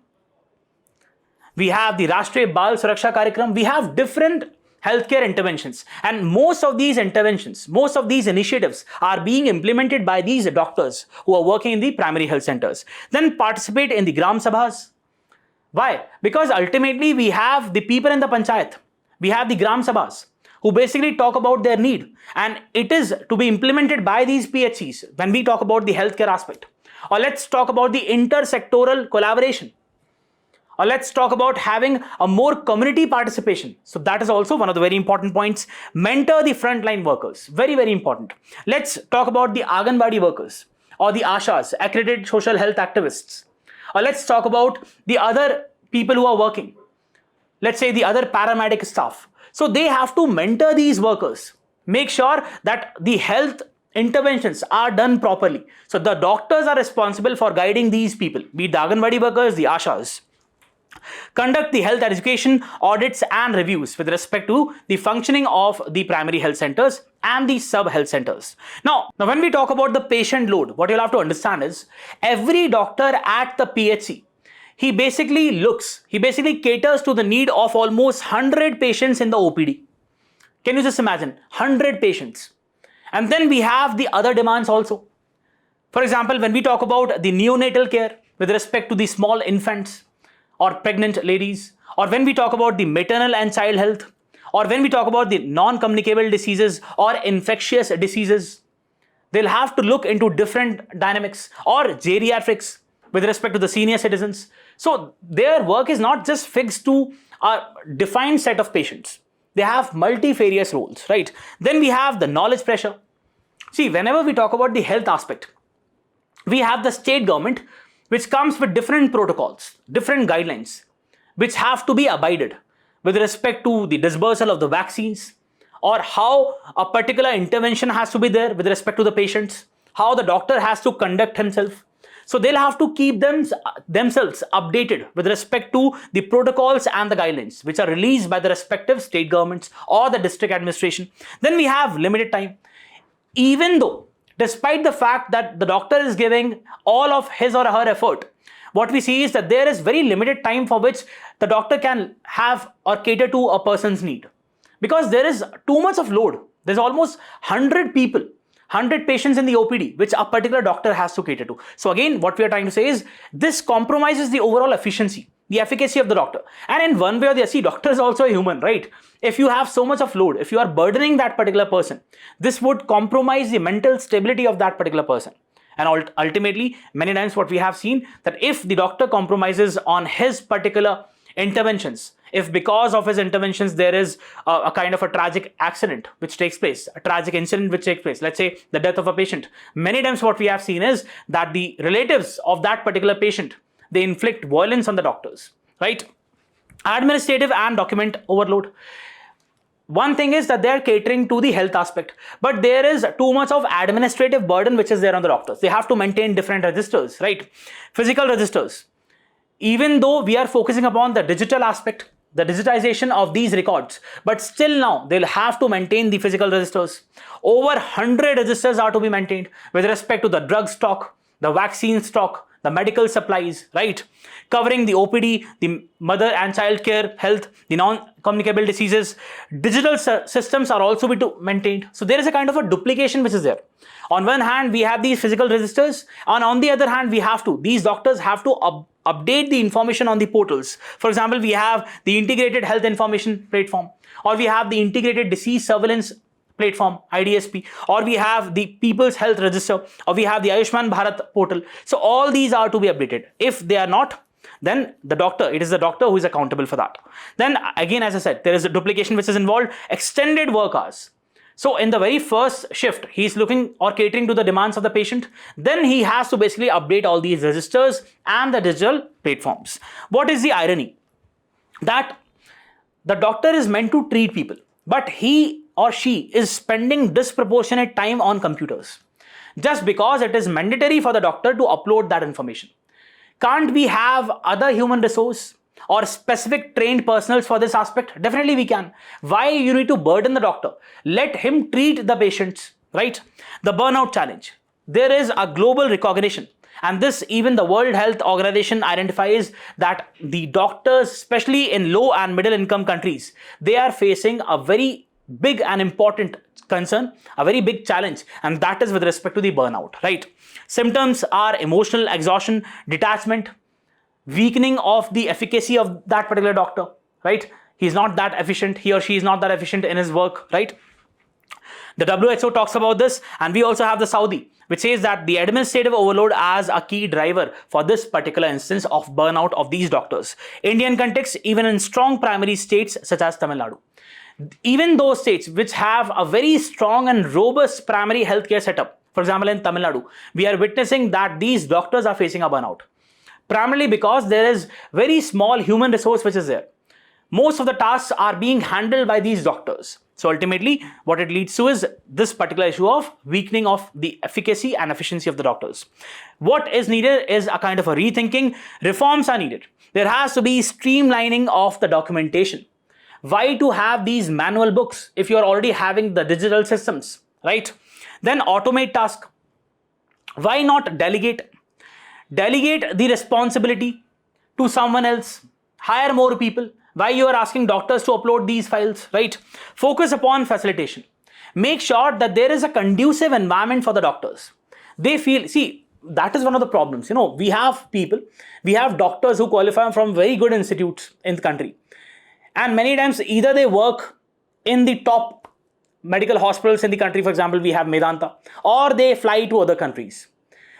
S1: We have the Rashtriya Bal Suraksha Karyakram. We have different healthcare interventions, and most of these interventions, most of these initiatives are being implemented by these doctors who are working in the primary health centers. Then participate in the Gram Sabhas. Why? Because ultimately we have the people in the Panchayat, we have the Gram Sabhas who basically talk about their need, and it is to be implemented by these PHCs when we talk about the healthcare aspect. Or let's talk about the intersectoral collaboration. Or let's talk about having a more community participation. So that is also one of the very important points. Mentor the frontline workers. Very, very important. Let's talk about the Anganwadi workers or the Ashas, accredited social health activists. Or let's talk about the other people who are working. Let's say the other paramedic staff. So they have to mentor these workers. Make sure that the health interventions are done properly. So the doctors are responsible for guiding these people, be it the Anganwadi workers, the Ashas. Conduct the health education, audits and reviews with respect to the functioning of the primary health centers and the sub-health centers. Now, when we talk about the patient load, what you'll have to understand is every doctor at the PHC, he basically caters to the need of almost 100 patients in the OPD. Can you just imagine? 100 patients. And then we have the other demands also. For example, when we talk about the neonatal care with respect to the small infants or pregnant ladies, or when we talk about the maternal and child health, or when we talk about the non-communicable diseases or infectious diseases, they'll have to look into different dynamics, or geriatrics with respect to the senior citizens. So their work is not just fixed to a defined set of patients. They have multifarious roles, right? Then we have the knowledge pressure. See, whenever we talk about the health aspect, we have the state government, which comes with different protocols, different guidelines, which have to be abided with respect to the dispersal of the vaccines, or how a particular intervention has to be there with respect to the patients, how the doctor has to conduct himself. So they'll have to keep themselves updated with respect to the protocols and the guidelines, which are released by the respective state governments or the district administration. Then we have limited time. Even though, despite the fact that the doctor is giving all of his or her effort, what we see is that there is very limited time for which the doctor can have or cater to a person's need. Because there is too much of load. There's almost 100 people, 100 patients in the OPD, which a particular doctor has to cater to. So again, what we are trying to say is this compromises the overall efficiency, the efficacy of the doctor. And in one way or the other, see, doctor is also a human, right? If you have so much of load, if you are burdening that particular person, this would compromise the mental stability of that particular person. And ultimately, many times what we have seen, that if the doctor compromises on his particular interventions, if because of his interventions there is a kind of a tragic accident which takes place, a tragic incident which takes place, let's say the death of a patient, many times what we have seen is that the relatives of that particular patient, they inflict violence on the doctors, right? Administrative and document overload. One thing is that they are catering to the health aspect, but there is too much of administrative burden which is there on the doctors. They have to maintain different registers, right? Physical registers. Even though we are focusing upon the digital aspect, the digitization of these records, but still now they'll have to maintain the physical registers. Over 100 registers are to be maintained with respect to the drug stock, the vaccine stock, the medical supplies, right? Covering the OPD, the mother and child care health, the non-communicable diseases. Digital systems are also be maintained. So there is a kind of a duplication which is there. On one hand, we have these physical registers, and on the other hand, these doctors have to update the information on the portals. For example, we have the integrated health information platform, or we have the integrated disease surveillance platform, IDSP, or we have the People's Health Register, or we have the Ayushman Bharat portal. So all these are to be updated. If they are not, then it is the doctor who is accountable for that. Then again, as I said, there is a duplication which is involved, extended work hours. So in the very first shift, he's looking or catering to the demands of the patient. Then he has to basically update all these registers and the digital platforms. What is the irony? That the doctor is meant to treat people, but he or she is spending disproportionate time on computers just because it is mandatory for the doctor to upload that information. Can't we have other human resource or specific trained personals for this aspect? Definitely we can. Why you need to burden the doctor? Let him treat the patients, right? The burnout challenge. There is a global recognition, and this even the World Health Organization identifies that the doctors, especially in low and middle income countries, they are facing a very big and important concern, a very big challenge, and that is with respect to the burnout, right? Symptoms are emotional exhaustion, detachment, weakening of the efficacy of that particular doctor, right? He's not that efficient. He or she is not that efficient in his work, right? The WHO talks about this, and we also have the Saudi, which says that the administrative overload as a key driver for this particular instance of burnout of these doctors. Indian context, even in strong primary states such as Tamil Nadu. Even those states which have a very strong and robust primary healthcare setup, for example in Tamil Nadu, we are witnessing that these doctors are facing a burnout. Primarily because there is very small human resource which is there. Most of the tasks are being handled by these doctors. So ultimately, what it leads to is this particular issue of weakening of the efficacy and efficiency of the doctors. What is needed is a kind of a rethinking. Reforms are needed. There has to be streamlining of the documentation. Why to have these manual books if you are already having the digital systems, right? Then automate task. Why not delegate? Delegate the responsibility to someone else. Hire more people. Why you are asking doctors to upload these files, right? Focus upon facilitation. Make sure that there is a conducive environment for the doctors. They feel, see, that is one of the problems. We have people, we have doctors who qualify from very good institutes in the country. And many times either they work in the top medical hospitals in the country, for example, we have Medanta, or they fly to other countries.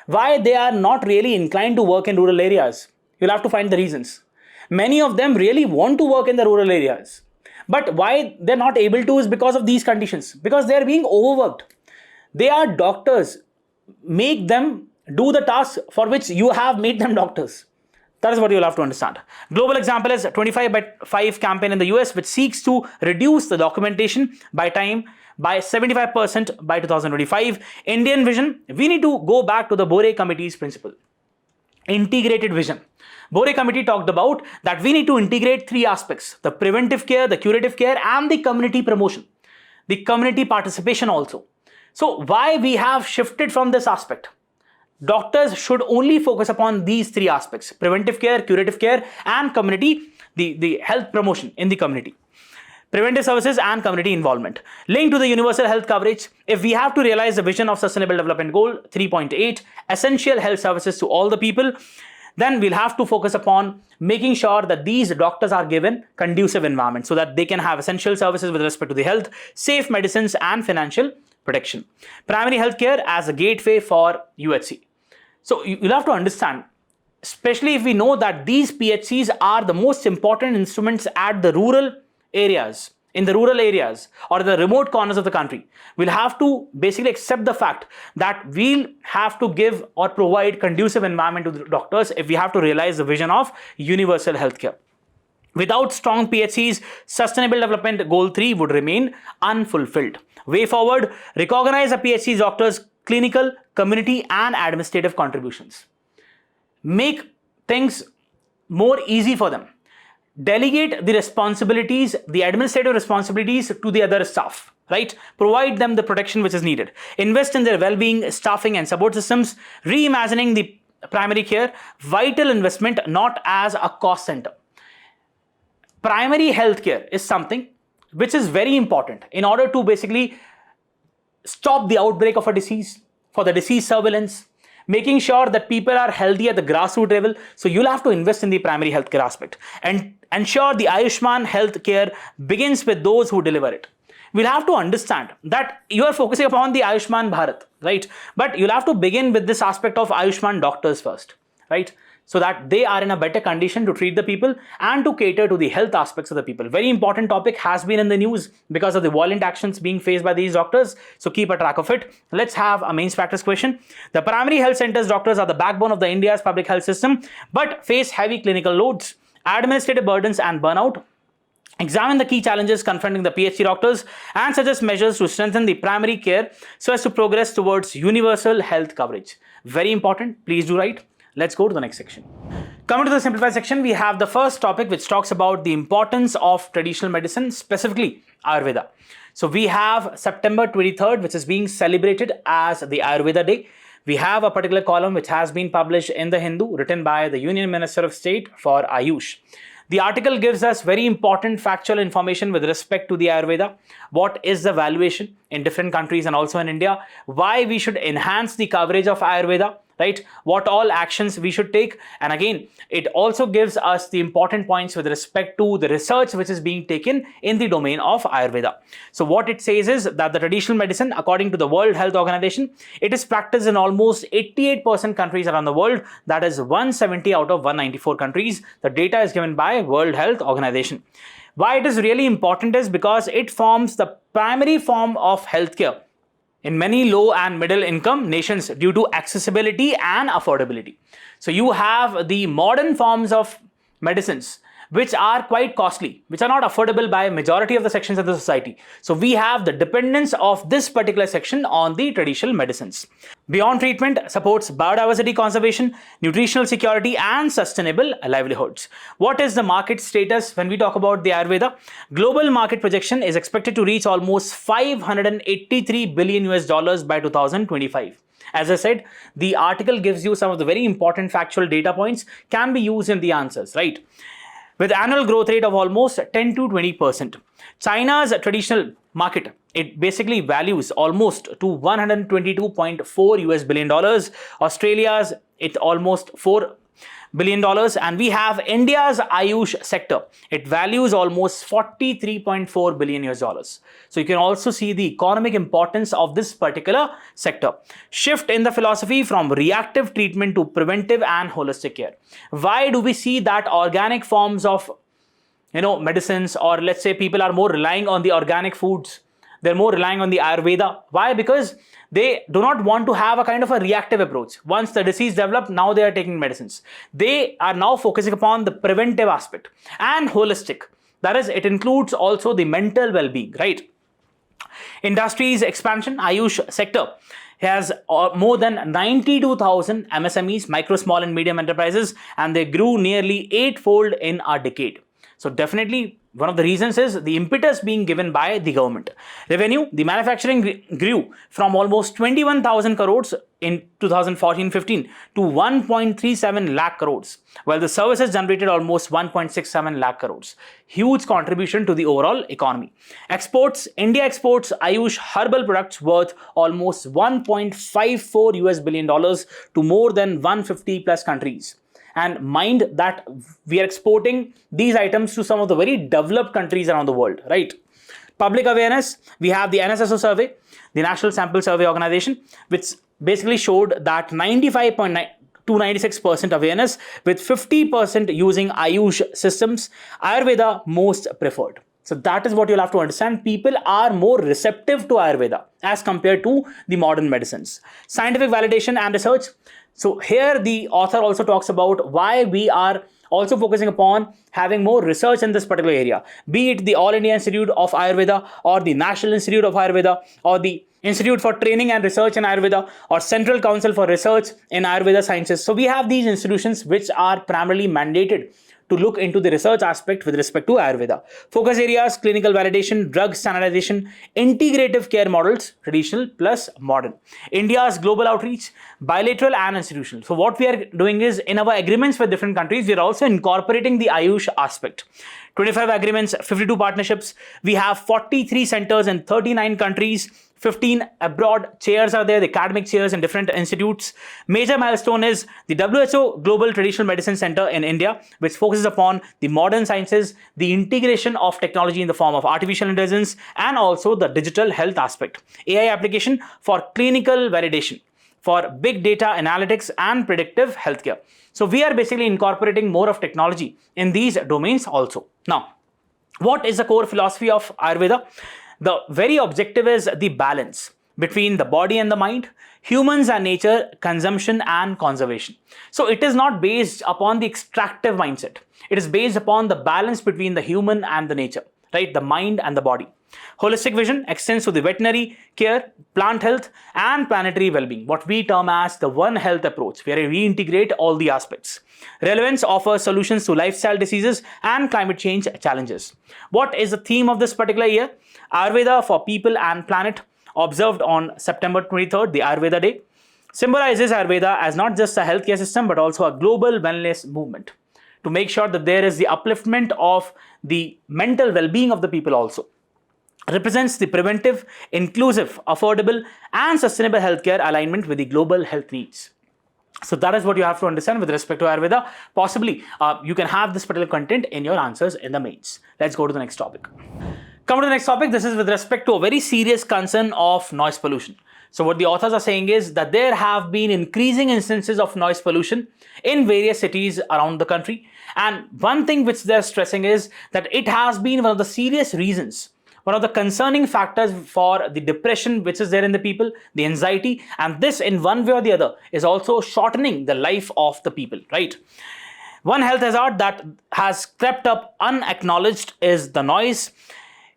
S1: Why they are not really inclined to work in rural areas? You'll have to find the reasons. Many of them really want to work in the rural areas. But why they're not able to is because of these conditions. Because they're being overworked. They are doctors. Make them do the tasks for which you have made them doctors. That is what you'll have to understand. Global example is 25/5 campaign in the US, which seeks to reduce the documentation by 75% by 2025. Indian vision, we need to go back to the Bore Committee's principle. Integrated vision. Bore Committee talked about that we need to integrate three aspects: the preventive care, the curative care, and the community promotion, the community participation also. So why we have shifted from this aspect? Doctors should only focus upon these three aspects: preventive care, curative care, and community, the health promotion in the community. Preventive services and community involvement. Linked to the universal health coverage, if we have to realize the vision of Sustainable Development Goal 3.8, essential health services to all the people, then we'll have to focus upon making sure that these doctors are given conducive environment so that they can have essential services with respect to the health, safe medicines, and financial protection. Primary healthcare as a gateway for UHC. So you'll have to understand, especially if we know that these PHCs are the most important instruments at the rural areas, in the rural areas or the remote corners of the country, we'll have to basically accept the fact that we'll have to give or provide conducive environment to the doctors if we have to realize the vision of universal healthcare. Without strong PHCs, Sustainable Development Goal 3 would remain unfulfilled. Way forward, recognize the PHC's doctors' clinical, community, and administrative contributions. Make things more easy for them. Delegate the responsibilities, the administrative responsibilities to the other staff, right? Provide them the protection which is needed. Invest in their well-being, staffing, and support systems. Reimagining the primary care, vital investment, not as a cost center. Primary healthcare is something which is very important in order to basically stop the outbreak of a disease, for the disease surveillance, making sure that people are healthy at the grassroots level. So you'll have to invest in the primary healthcare aspect and ensure the Ayushman healthcare begins with those who deliver it. We'll have to understand that you are focusing upon the Ayushman Bharat, right? But you'll have to begin with this aspect of Ayushman doctors first, right? So that they are in a better condition to treat the people and to cater to the health aspects of the people. Very important topic, has been in the news because of the violent actions being faced by these doctors. So keep a track of it. Let's have a mains practice question. The primary health centers doctors are the backbone of the India's public health system, but face heavy clinical loads, administrative burdens, and burnout. Examine the key challenges confronting the PHC doctors and suggest measures to strengthen the primary care so as to progress towards universal health coverage. Very important. Please do write. Let's go to the next section. Coming to the simplified section, we have the first topic which talks about the importance of traditional medicine, specifically Ayurveda. So we have September 23rd, which is being celebrated as the Ayurveda Day. We have a particular column which has been published in the Hindu, written by the Union Minister of State for Ayush. The article gives us very important factual information with respect to the Ayurveda. What is the valuation in different countries and also in India? Why we should enhance the coverage of Ayurveda? right? What all actions we should take. And again, it also gives us the important points with respect to the research which is being taken in the domain of Ayurveda. So what it says is that the traditional medicine, according to the World Health Organization, it is practiced in almost 88% countries around the world. That is 170 out of 194 countries. The data is given by World Health Organization. Why it is really important is because it forms the primary form of healthcare in many low and middle income nations due to accessibility and affordability. So you have the modern forms of medicines which are quite costly, which are not affordable by majority of the sections of the society. So we have the dependence of this particular section on the traditional medicines. Beyond treatment supports biodiversity conservation, nutritional security and sustainable livelihoods. What is the market status when we talk about the Ayurveda? Global market projection is expected to reach almost $583 billion US by 2025. As I said, the article gives you some of the very important factual data points can be used in the answers, right? With annual growth rate of almost 10 to 20%. China's traditional market, it basically values almost to $122.4 billion. Australia's, it almost $4 billion. And we have India's Ayush sector. It values almost $43.4 billion US. So you can also see the economic importance of this particular sector. Shift in the philosophy from reactive treatment to preventive and holistic care. Why do we see that organic forms of medicines, or let's say people are more relying on the organic foods? They're more relying on the Ayurveda. Why? Because they do not want to have a kind of a reactive approach. Once the disease developed, now they are taking medicines. They are now focusing upon the preventive aspect and holistic. That is, it includes also the mental well-being, right? Industries expansion, Ayush sector has more than 92,000 MSMEs, micro, small and medium enterprises, and they grew nearly 8-fold in a decade. So definitely one of the reasons is the impetus being given by the government. Revenue, the manufacturing grew from almost 21,000 crores in 2014-15 to 1.37 lakh crores, while the services generated almost 1.67 lakh crores. Huge contribution to the overall economy. Exports, India exports Ayush herbal products worth almost $1.54 billion to more than 150 plus countries. And mind that we are exporting these items to some of the very developed countries around the world, right? Public awareness, we have the NSSO survey, the National Sample Survey Organization, which basically showed that 95.9 to 96% awareness, with 50% using Ayush systems, Ayurveda most preferred. So that is what you'll have to understand. People are more receptive to Ayurveda as compared to the modern medicines. Scientific validation and research. So here the author also talks about why we are also focusing upon having more research in this particular area, be it the All India Institute of Ayurveda or the National Institute of Ayurveda or the Institute for Training and Research in Ayurveda or Central Council for Research in Ayurveda Sciences. So we have these institutions which are primarily mandated to look into the research aspect with respect to Ayurveda. Focus areas, clinical validation, drug standardization, integrative care models, traditional plus modern. India's global outreach, bilateral and institutional. So what we are doing is, in our agreements with different countries, we are also incorporating the Ayush aspect. 25 agreements, 52 partnerships. We have 43 centers in 39 countries. 15 abroad chairs are there, the academic chairs in different institutes. Major milestone is the WHO Global Traditional Medicine Center in India, which focuses upon the modern sciences, the integration of technology in the form of artificial intelligence, and also the digital health aspect. AI application for clinical validation, for big data analytics and predictive healthcare. So we are basically incorporating more of technology in these domains also. Now, what is the core philosophy of Ayurveda? The very objective is the balance between the body and the mind, humans and nature, consumption and conservation. So it is not based upon the extractive mindset. It is based upon the balance between the human and the nature, right? The mind and the body. Holistic vision extends to the veterinary care, plant health and planetary well-being, what we term as the One Health approach, where we integrate all the aspects. Relevance offers solutions to lifestyle diseases and climate change challenges. What is the theme of this particular year? Ayurveda for People and Planet, observed on September 23rd, the Ayurveda Day, symbolizes Ayurveda as not just a healthcare system but also a global wellness movement to make sure that there is the upliftment of the mental well-being of the people also. Represents the preventive, inclusive, affordable and sustainable healthcare alignment with the global health needs. So that is what you have to understand with respect to Ayurveda. Possibly, you can have this particular content in your answers in the mains. Let's go to the next topic. Come to the next topic. This is with respect to a very serious concern of noise pollution. So what the authors are saying is that there have been increasing instances of noise pollution in various cities around the country. And one thing which they're stressing is that it has been one of the serious reasons, one of the concerning factors for the depression which is there in the people, the anxiety, and this in one way or the other is also shortening the life of the people, right? One health hazard that has crept up unacknowledged is the noise.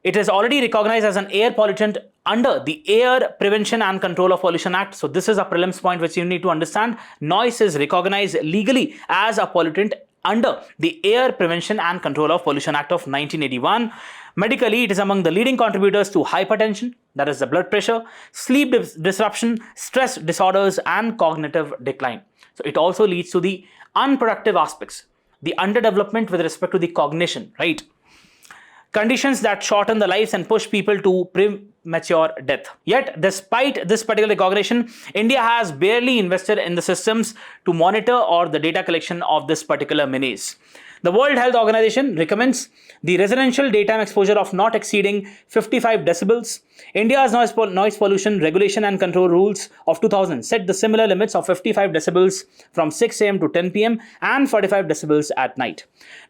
S1: It is already recognized as an air pollutant under the Air Prevention and Control of Pollution Act. So this is a prelims point which you need to understand. Noise is recognized legally as a pollutant under the Air Prevention and Control of Pollution Act of 1981. Medically, it is among the leading contributors to hypertension, that is the blood pressure, sleep disruption, stress disorders, and cognitive decline. So it also leads to the unproductive aspects, the underdevelopment with respect to the cognition, right? Conditions that shorten the lives and push people to premature death. Yet, despite this particular recognition, India has barely invested in the systems to monitor or the data collection of this particular menace. The World Health Organization recommends the residential daytime exposure of not exceeding 55 decibels. India's noise pollution regulation and control rules of 2000 set the similar limits of 55 decibels from 6 a.m. to 10 p.m. and 45 decibels at night.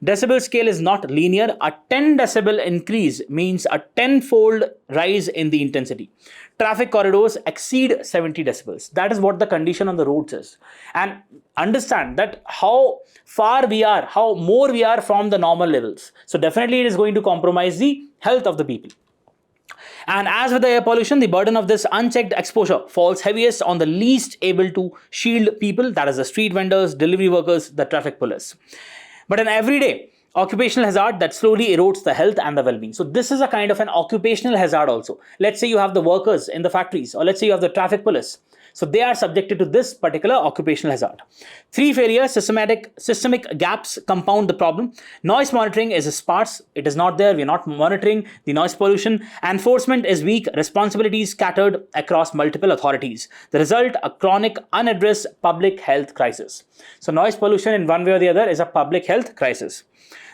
S1: Decibel scale is not linear. A 10 decibel increase means a tenfold rise in the intensity. Traffic corridors exceed 70 decibels. That is what the condition on the roads is. And understand that how far we are, how more we are from the normal levels. So definitely it is going to compromise the health of the people. And as with the air pollution, the burden of this unchecked exposure falls heaviest on the least able to shield people, that is the street vendors, delivery workers, the traffic police. But an everyday occupational hazard that slowly erodes the health and the well-being. So this is a kind of an occupational hazard also. Let's say you have the workers in the factories, or let's say you have the traffic police. So they are subjected to this particular occupational hazard. Three failures, systemic gaps compound the problem. Noise monitoring is sparse. It is not there. We are not monitoring the noise pollution. Enforcement is weak. Responsibilities scattered across multiple authorities. The result, a chronic, unaddressed public health crisis. So noise pollution in one way or the other is a public health crisis.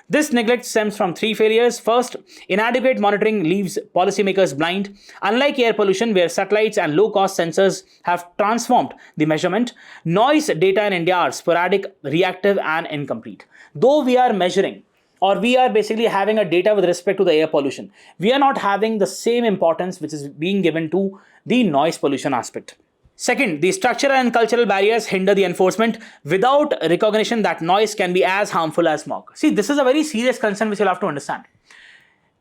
S1: This neglect stems from three failures. First, inadequate monitoring leaves policymakers blind. Unlike air pollution, where satellites and low-cost sensors have transformed the measurement, noise data in India are sporadic, reactive, and incomplete. Though we are measuring, or we are basically having a data with respect to the air pollution, we are not having the same importance which is being given to the noise pollution aspect. Second, the structural and cultural barriers hinder the enforcement without recognition that noise can be as harmful as smog. See, this is a very serious concern which you'll have to understand.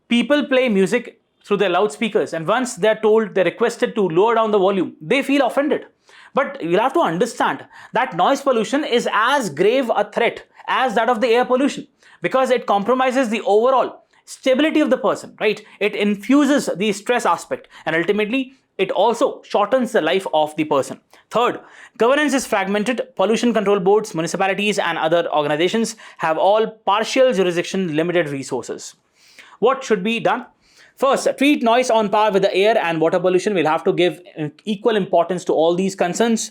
S1: People play music through their loudspeakers, and once they're told, they're requested to lower down the volume, they feel offended. But you'll have to understand that noise pollution is as grave a threat as that of the air pollution, because it compromises the overall stability of the person, right? It infuses the stress aspect, and ultimately it also shortens the life of the person. Third, governance is fragmented. Pollution control boards, municipalities, and other organizations have all partial jurisdiction, limited resources. What should be done? First, treat noise on par with the air and water pollution. We'll have to give equal importance to all these concerns.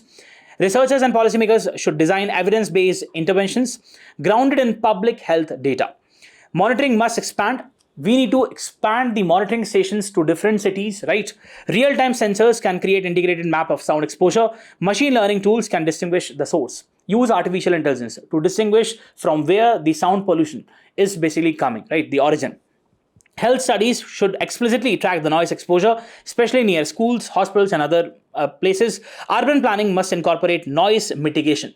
S1: Researchers and policymakers should design evidence-based interventions grounded in public health data. Monitoring must expand. We need to expand the monitoring stations to different cities, right? Real-time sensors can create integrated map of sound exposure. Machine learning tools can distinguish the source. Use artificial intelligence to distinguish from where the sound pollution is basically coming, right? The origin. Health studies should explicitly track the noise exposure, especially near schools, hospitals, and other places. Urban planning must incorporate noise mitigation.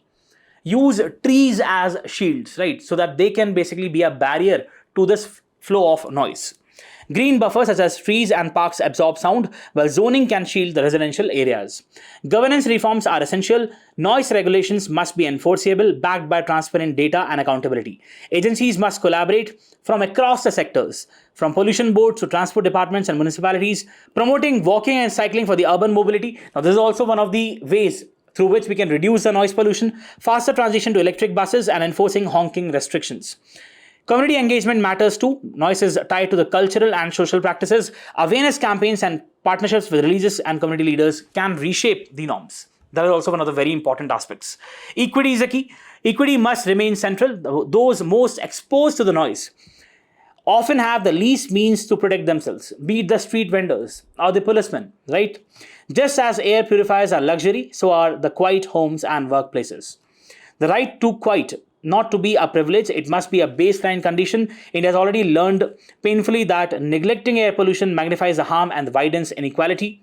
S1: Use trees as shields, right? So that they can basically be a barrier to this flow of noise. Green buffers such as trees and parks absorb sound, while zoning can shield the residential areas. Governance reforms are essential. Noise regulations must be enforceable, backed by transparent data and accountability. Agencies must collaborate from across the sectors, from pollution boards to transport departments and municipalities, promoting walking and cycling for the urban mobility. Now, this is also one of the ways through which we can reduce the noise pollution. Faster transition to electric buses and enforcing honking restrictions. Community engagement matters too. Noise is tied to the cultural and social practices. Awareness campaigns and partnerships with religious and community leaders can reshape the norms. That is also one of the very important aspects. Equity is a key. Equity must remain central. Those most exposed to the noise often have the least means to protect themselves, be it the street vendors or the policemen, right? Just as air purifiers are luxury, so are the quiet homes and workplaces. The right to quiet, not to be a privilege, it must be a baseline condition. India has already learned painfully that neglecting air pollution magnifies the harm and widens inequity.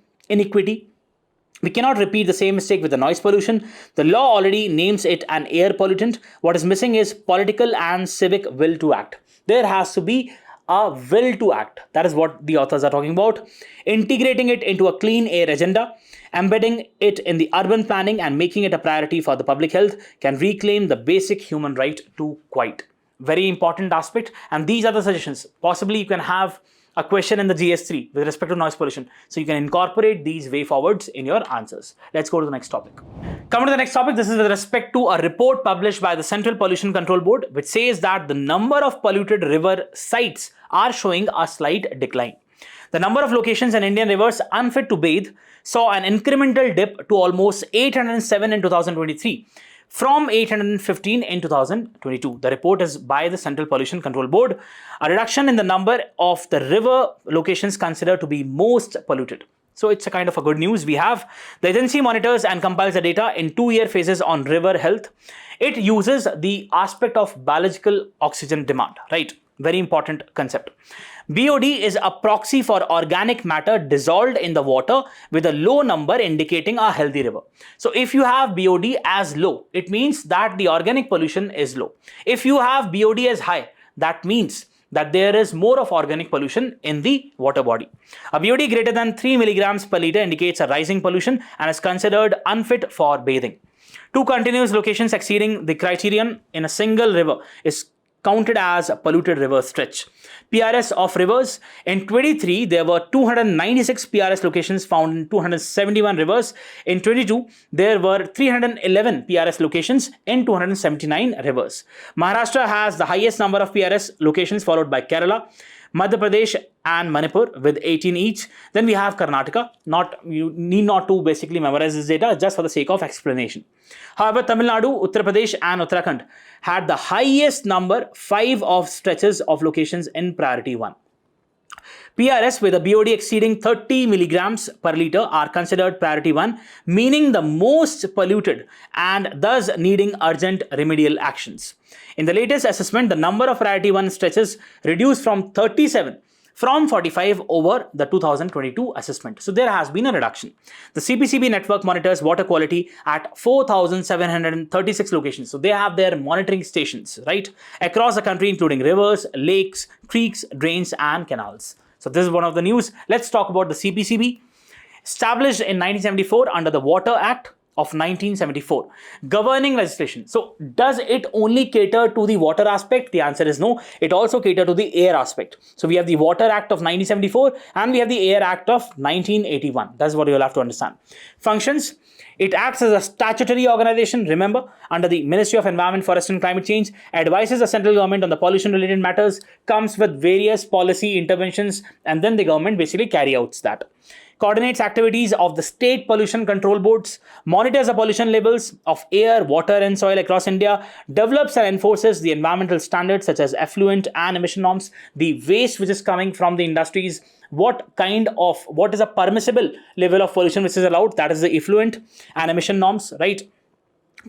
S1: We cannot repeat the same mistake with the noise pollution. The law already names it an air pollutant. What is missing is political and civic will to act. There has to be a will to act. That is what the authors are talking about. Integrating it into a clean air agenda, embedding it in the urban planning and making it a priority for the public health can reclaim the basic human right to quiet. Very important aspect. And these are the suggestions. Possibly you can have a question in the GS3 with respect to noise pollution. So you can incorporate these way forwards in your answers. Let's go to the next topic. Coming to the next topic, this is with respect to a report published by the Central Pollution Control Board, which says that the number of polluted river sites are showing a slight decline. The number of locations in Indian rivers unfit to bathe saw an incremental dip to almost 807 in 2023. From 815 in 2022. The report is by the Central Pollution Control Board. A reduction in the number of the river locations considered to be most polluted. So it's a kind of a good news. We have the agency monitors and compiles the data in 2-year phases on river health. It uses the aspect of biological oxygen demand, right? Very important concept. BOD is a proxy for organic matter dissolved in the water with a low number indicating a healthy river. So if you have BOD as low, it means that the organic pollution is low. If you have BOD as high, that means that there is more of organic pollution in the water body. A BOD greater than 3 milligrams per liter indicates a rising pollution and is considered unfit for bathing. 2 continuous locations exceeding the criterion in a single river is counted as a polluted river stretch. PRS of rivers. In 23, there were 296 PRS locations found in 271 rivers. In 22, there were 311 PRS locations in 279 rivers. Maharashtra has the highest number of PRS locations, followed by Kerala, Madhya Pradesh and Manipur with 18 each. Then we have Karnataka. You need not to basically memorize this data just for the sake of explanation. However, Tamil Nadu, Uttar Pradesh and Uttarakhand had the highest number, 5 of stretches of locations in priority 1. PRS with a BOD exceeding 30 milligrams per liter are considered priority 1, meaning the most polluted and thus needing urgent remedial actions. In the latest assessment, the number of priority 1 stretches reduced from 37 from 45 over the 2022 assessment. So there has been a reduction. The CPCB network monitors water quality at 4,736 locations. So they have their monitoring stations, right, across the country, including rivers, lakes, creeks, drains, and canals. So this is one of the news. Let's talk about the CPCB. Established in 1974 under the Water Act of 1974, governing legislation. So does it only cater to the water aspect? The answer is no. It also caters to the air aspect. So we have the Water Act of 1974 and we have the Air Act of 1981. That's what you'll have to understand. Functions. It acts as a statutory organization, remember, under the Ministry of Environment, Forest and Climate Change, advises the central government on the pollution-related matters, comes with various policy interventions, and then the government basically carry out that. Coordinates activities of the state pollution control boards, monitors the pollution levels of air, water and soil across India, develops and enforces the environmental standards such as effluent and emission norms, the waste which is coming from the industries, what is a permissible level of pollution which is allowed, that is the effluent and emission norms, right?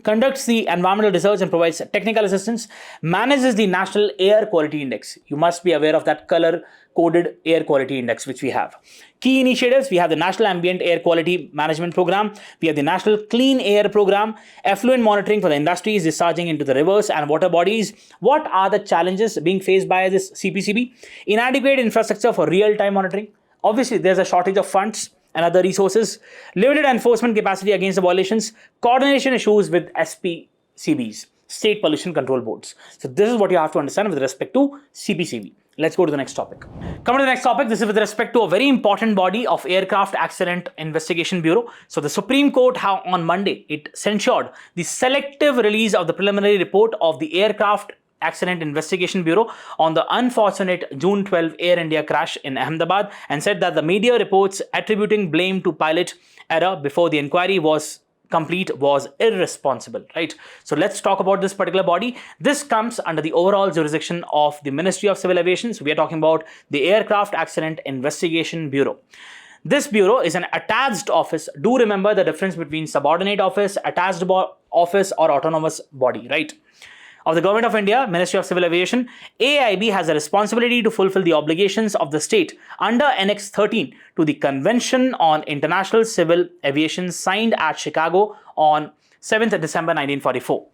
S1: Conducts the environmental research and provides technical assistance, manages the National Air Quality Index. You must be aware of that color-coded air quality index which we have. Key initiatives, we have the National Ambient Air Quality Management Program, we have the National Clean Air Program, effluent monitoring for the industries discharging into the rivers and water bodies. What are the challenges being faced by this CPCB? Inadequate infrastructure for real-time monitoring. Obviously, there's a shortage of funds and other resources, limited enforcement capacity against the violations, coordination issues with SPCBs, State Pollution Control Boards. So this is what you have to understand with respect to CPCB. Let's go to the next topic. Coming to the next topic, this is with respect to a very important body of Aircraft Accident Investigation Bureau. So the Supreme Court on Monday, it censured the selective release of the preliminary report of the Aircraft Accident Investigation Bureau on the unfortunate June 12 Air India crash in Ahmedabad and said that the media reports attributing blame to pilot error before the inquiry was complete was irresponsible, right? So let's talk about this particular body. This comes under the overall jurisdiction of the Ministry of Civil Aviation. So we are talking about the Aircraft Accident Investigation Bureau. This bureau is an attached office. Do remember the difference between subordinate office, attached office, or autonomous body, right? Of the Government of India, Ministry of Civil Aviation, AIB has a responsibility to fulfill the obligations of the state under Annex 13 to the Convention on International Civil Aviation signed at Chicago on 7th December 1944.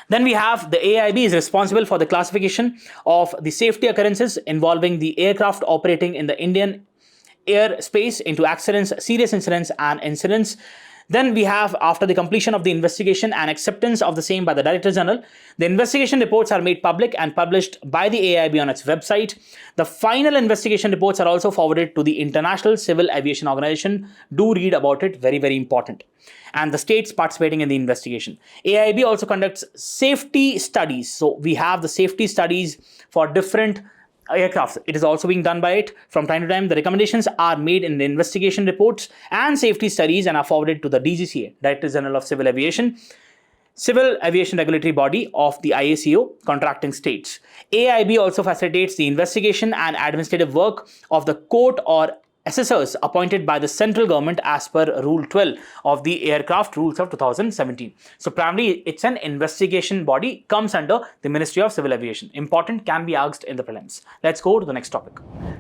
S1: Then we have the AIB is responsible for the classification of the safety occurrences involving the aircraft operating in the Indian airspace into accidents, serious incidents, and incidents. Then we have, after the completion of the investigation and acceptance of the same by the Director General, the investigation reports are made public and published by the AIB on its website. The final investigation reports are also forwarded to the International Civil Aviation Organization. Do read about it, very, very important. And the states participating in the investigation. AIB also conducts safety studies. So we have the safety studies for different aircraft. It is also being done by it from time to time. The recommendations are made in the investigation reports and safety studies and are forwarded to the DGCA, Director General of Civil Aviation, Civil Aviation Regulatory Body of the IACO, contracting states. AIB also facilitates the investigation and administrative work of the court or assessors appointed by the central government as per Rule 12 of the Aircraft Rules of 2017. So primarily, it's an investigation body, comes under the Ministry of Civil Aviation. Important, can be asked in the prelims. Let's go to the next topic.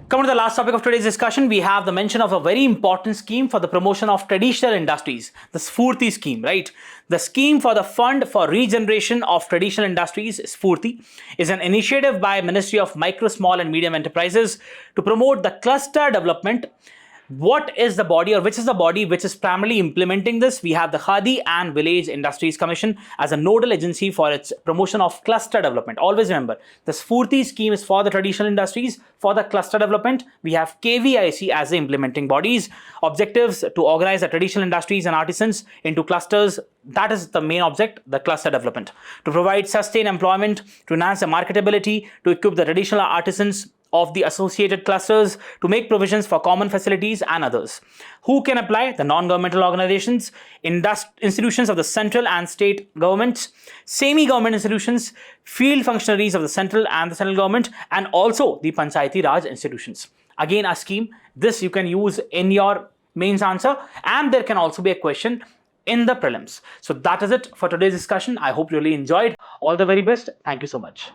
S1: Coming to the last topic of today's discussion, we have the mention of a very important scheme for the promotion of traditional industries, the SFURTI scheme, right? The scheme for the Fund for Regeneration of Traditional Industries, SFURTI, is an initiative by Ministry of Micro, Small and Medium Enterprises to promote the cluster development. What is the body, or which is the body which is primarily implementing this? We have the Khadi and Village Industries Commission as a nodal agency for its promotion of cluster development. Always remember, the SFURTI scheme is for the traditional industries. For the cluster development, we have KVIC as the implementing bodies. Objectives to organize the traditional industries and artisans into clusters. That is the main object, the cluster development. To provide sustained employment, to enhance the marketability, to equip the traditional artisans of the associated clusters, to make provisions for common facilities and others. Who can apply? The non-governmental organizations, institutions of the central and state governments, semi-government institutions, field functionaries of the central and the central government, and also the Panchayati Raj institutions. Again, a scheme. This you can use in your mains answer, and there can also be a question in the prelims. So that is it for today's discussion. I hope you really enjoyed. All the very best. Thank you so much.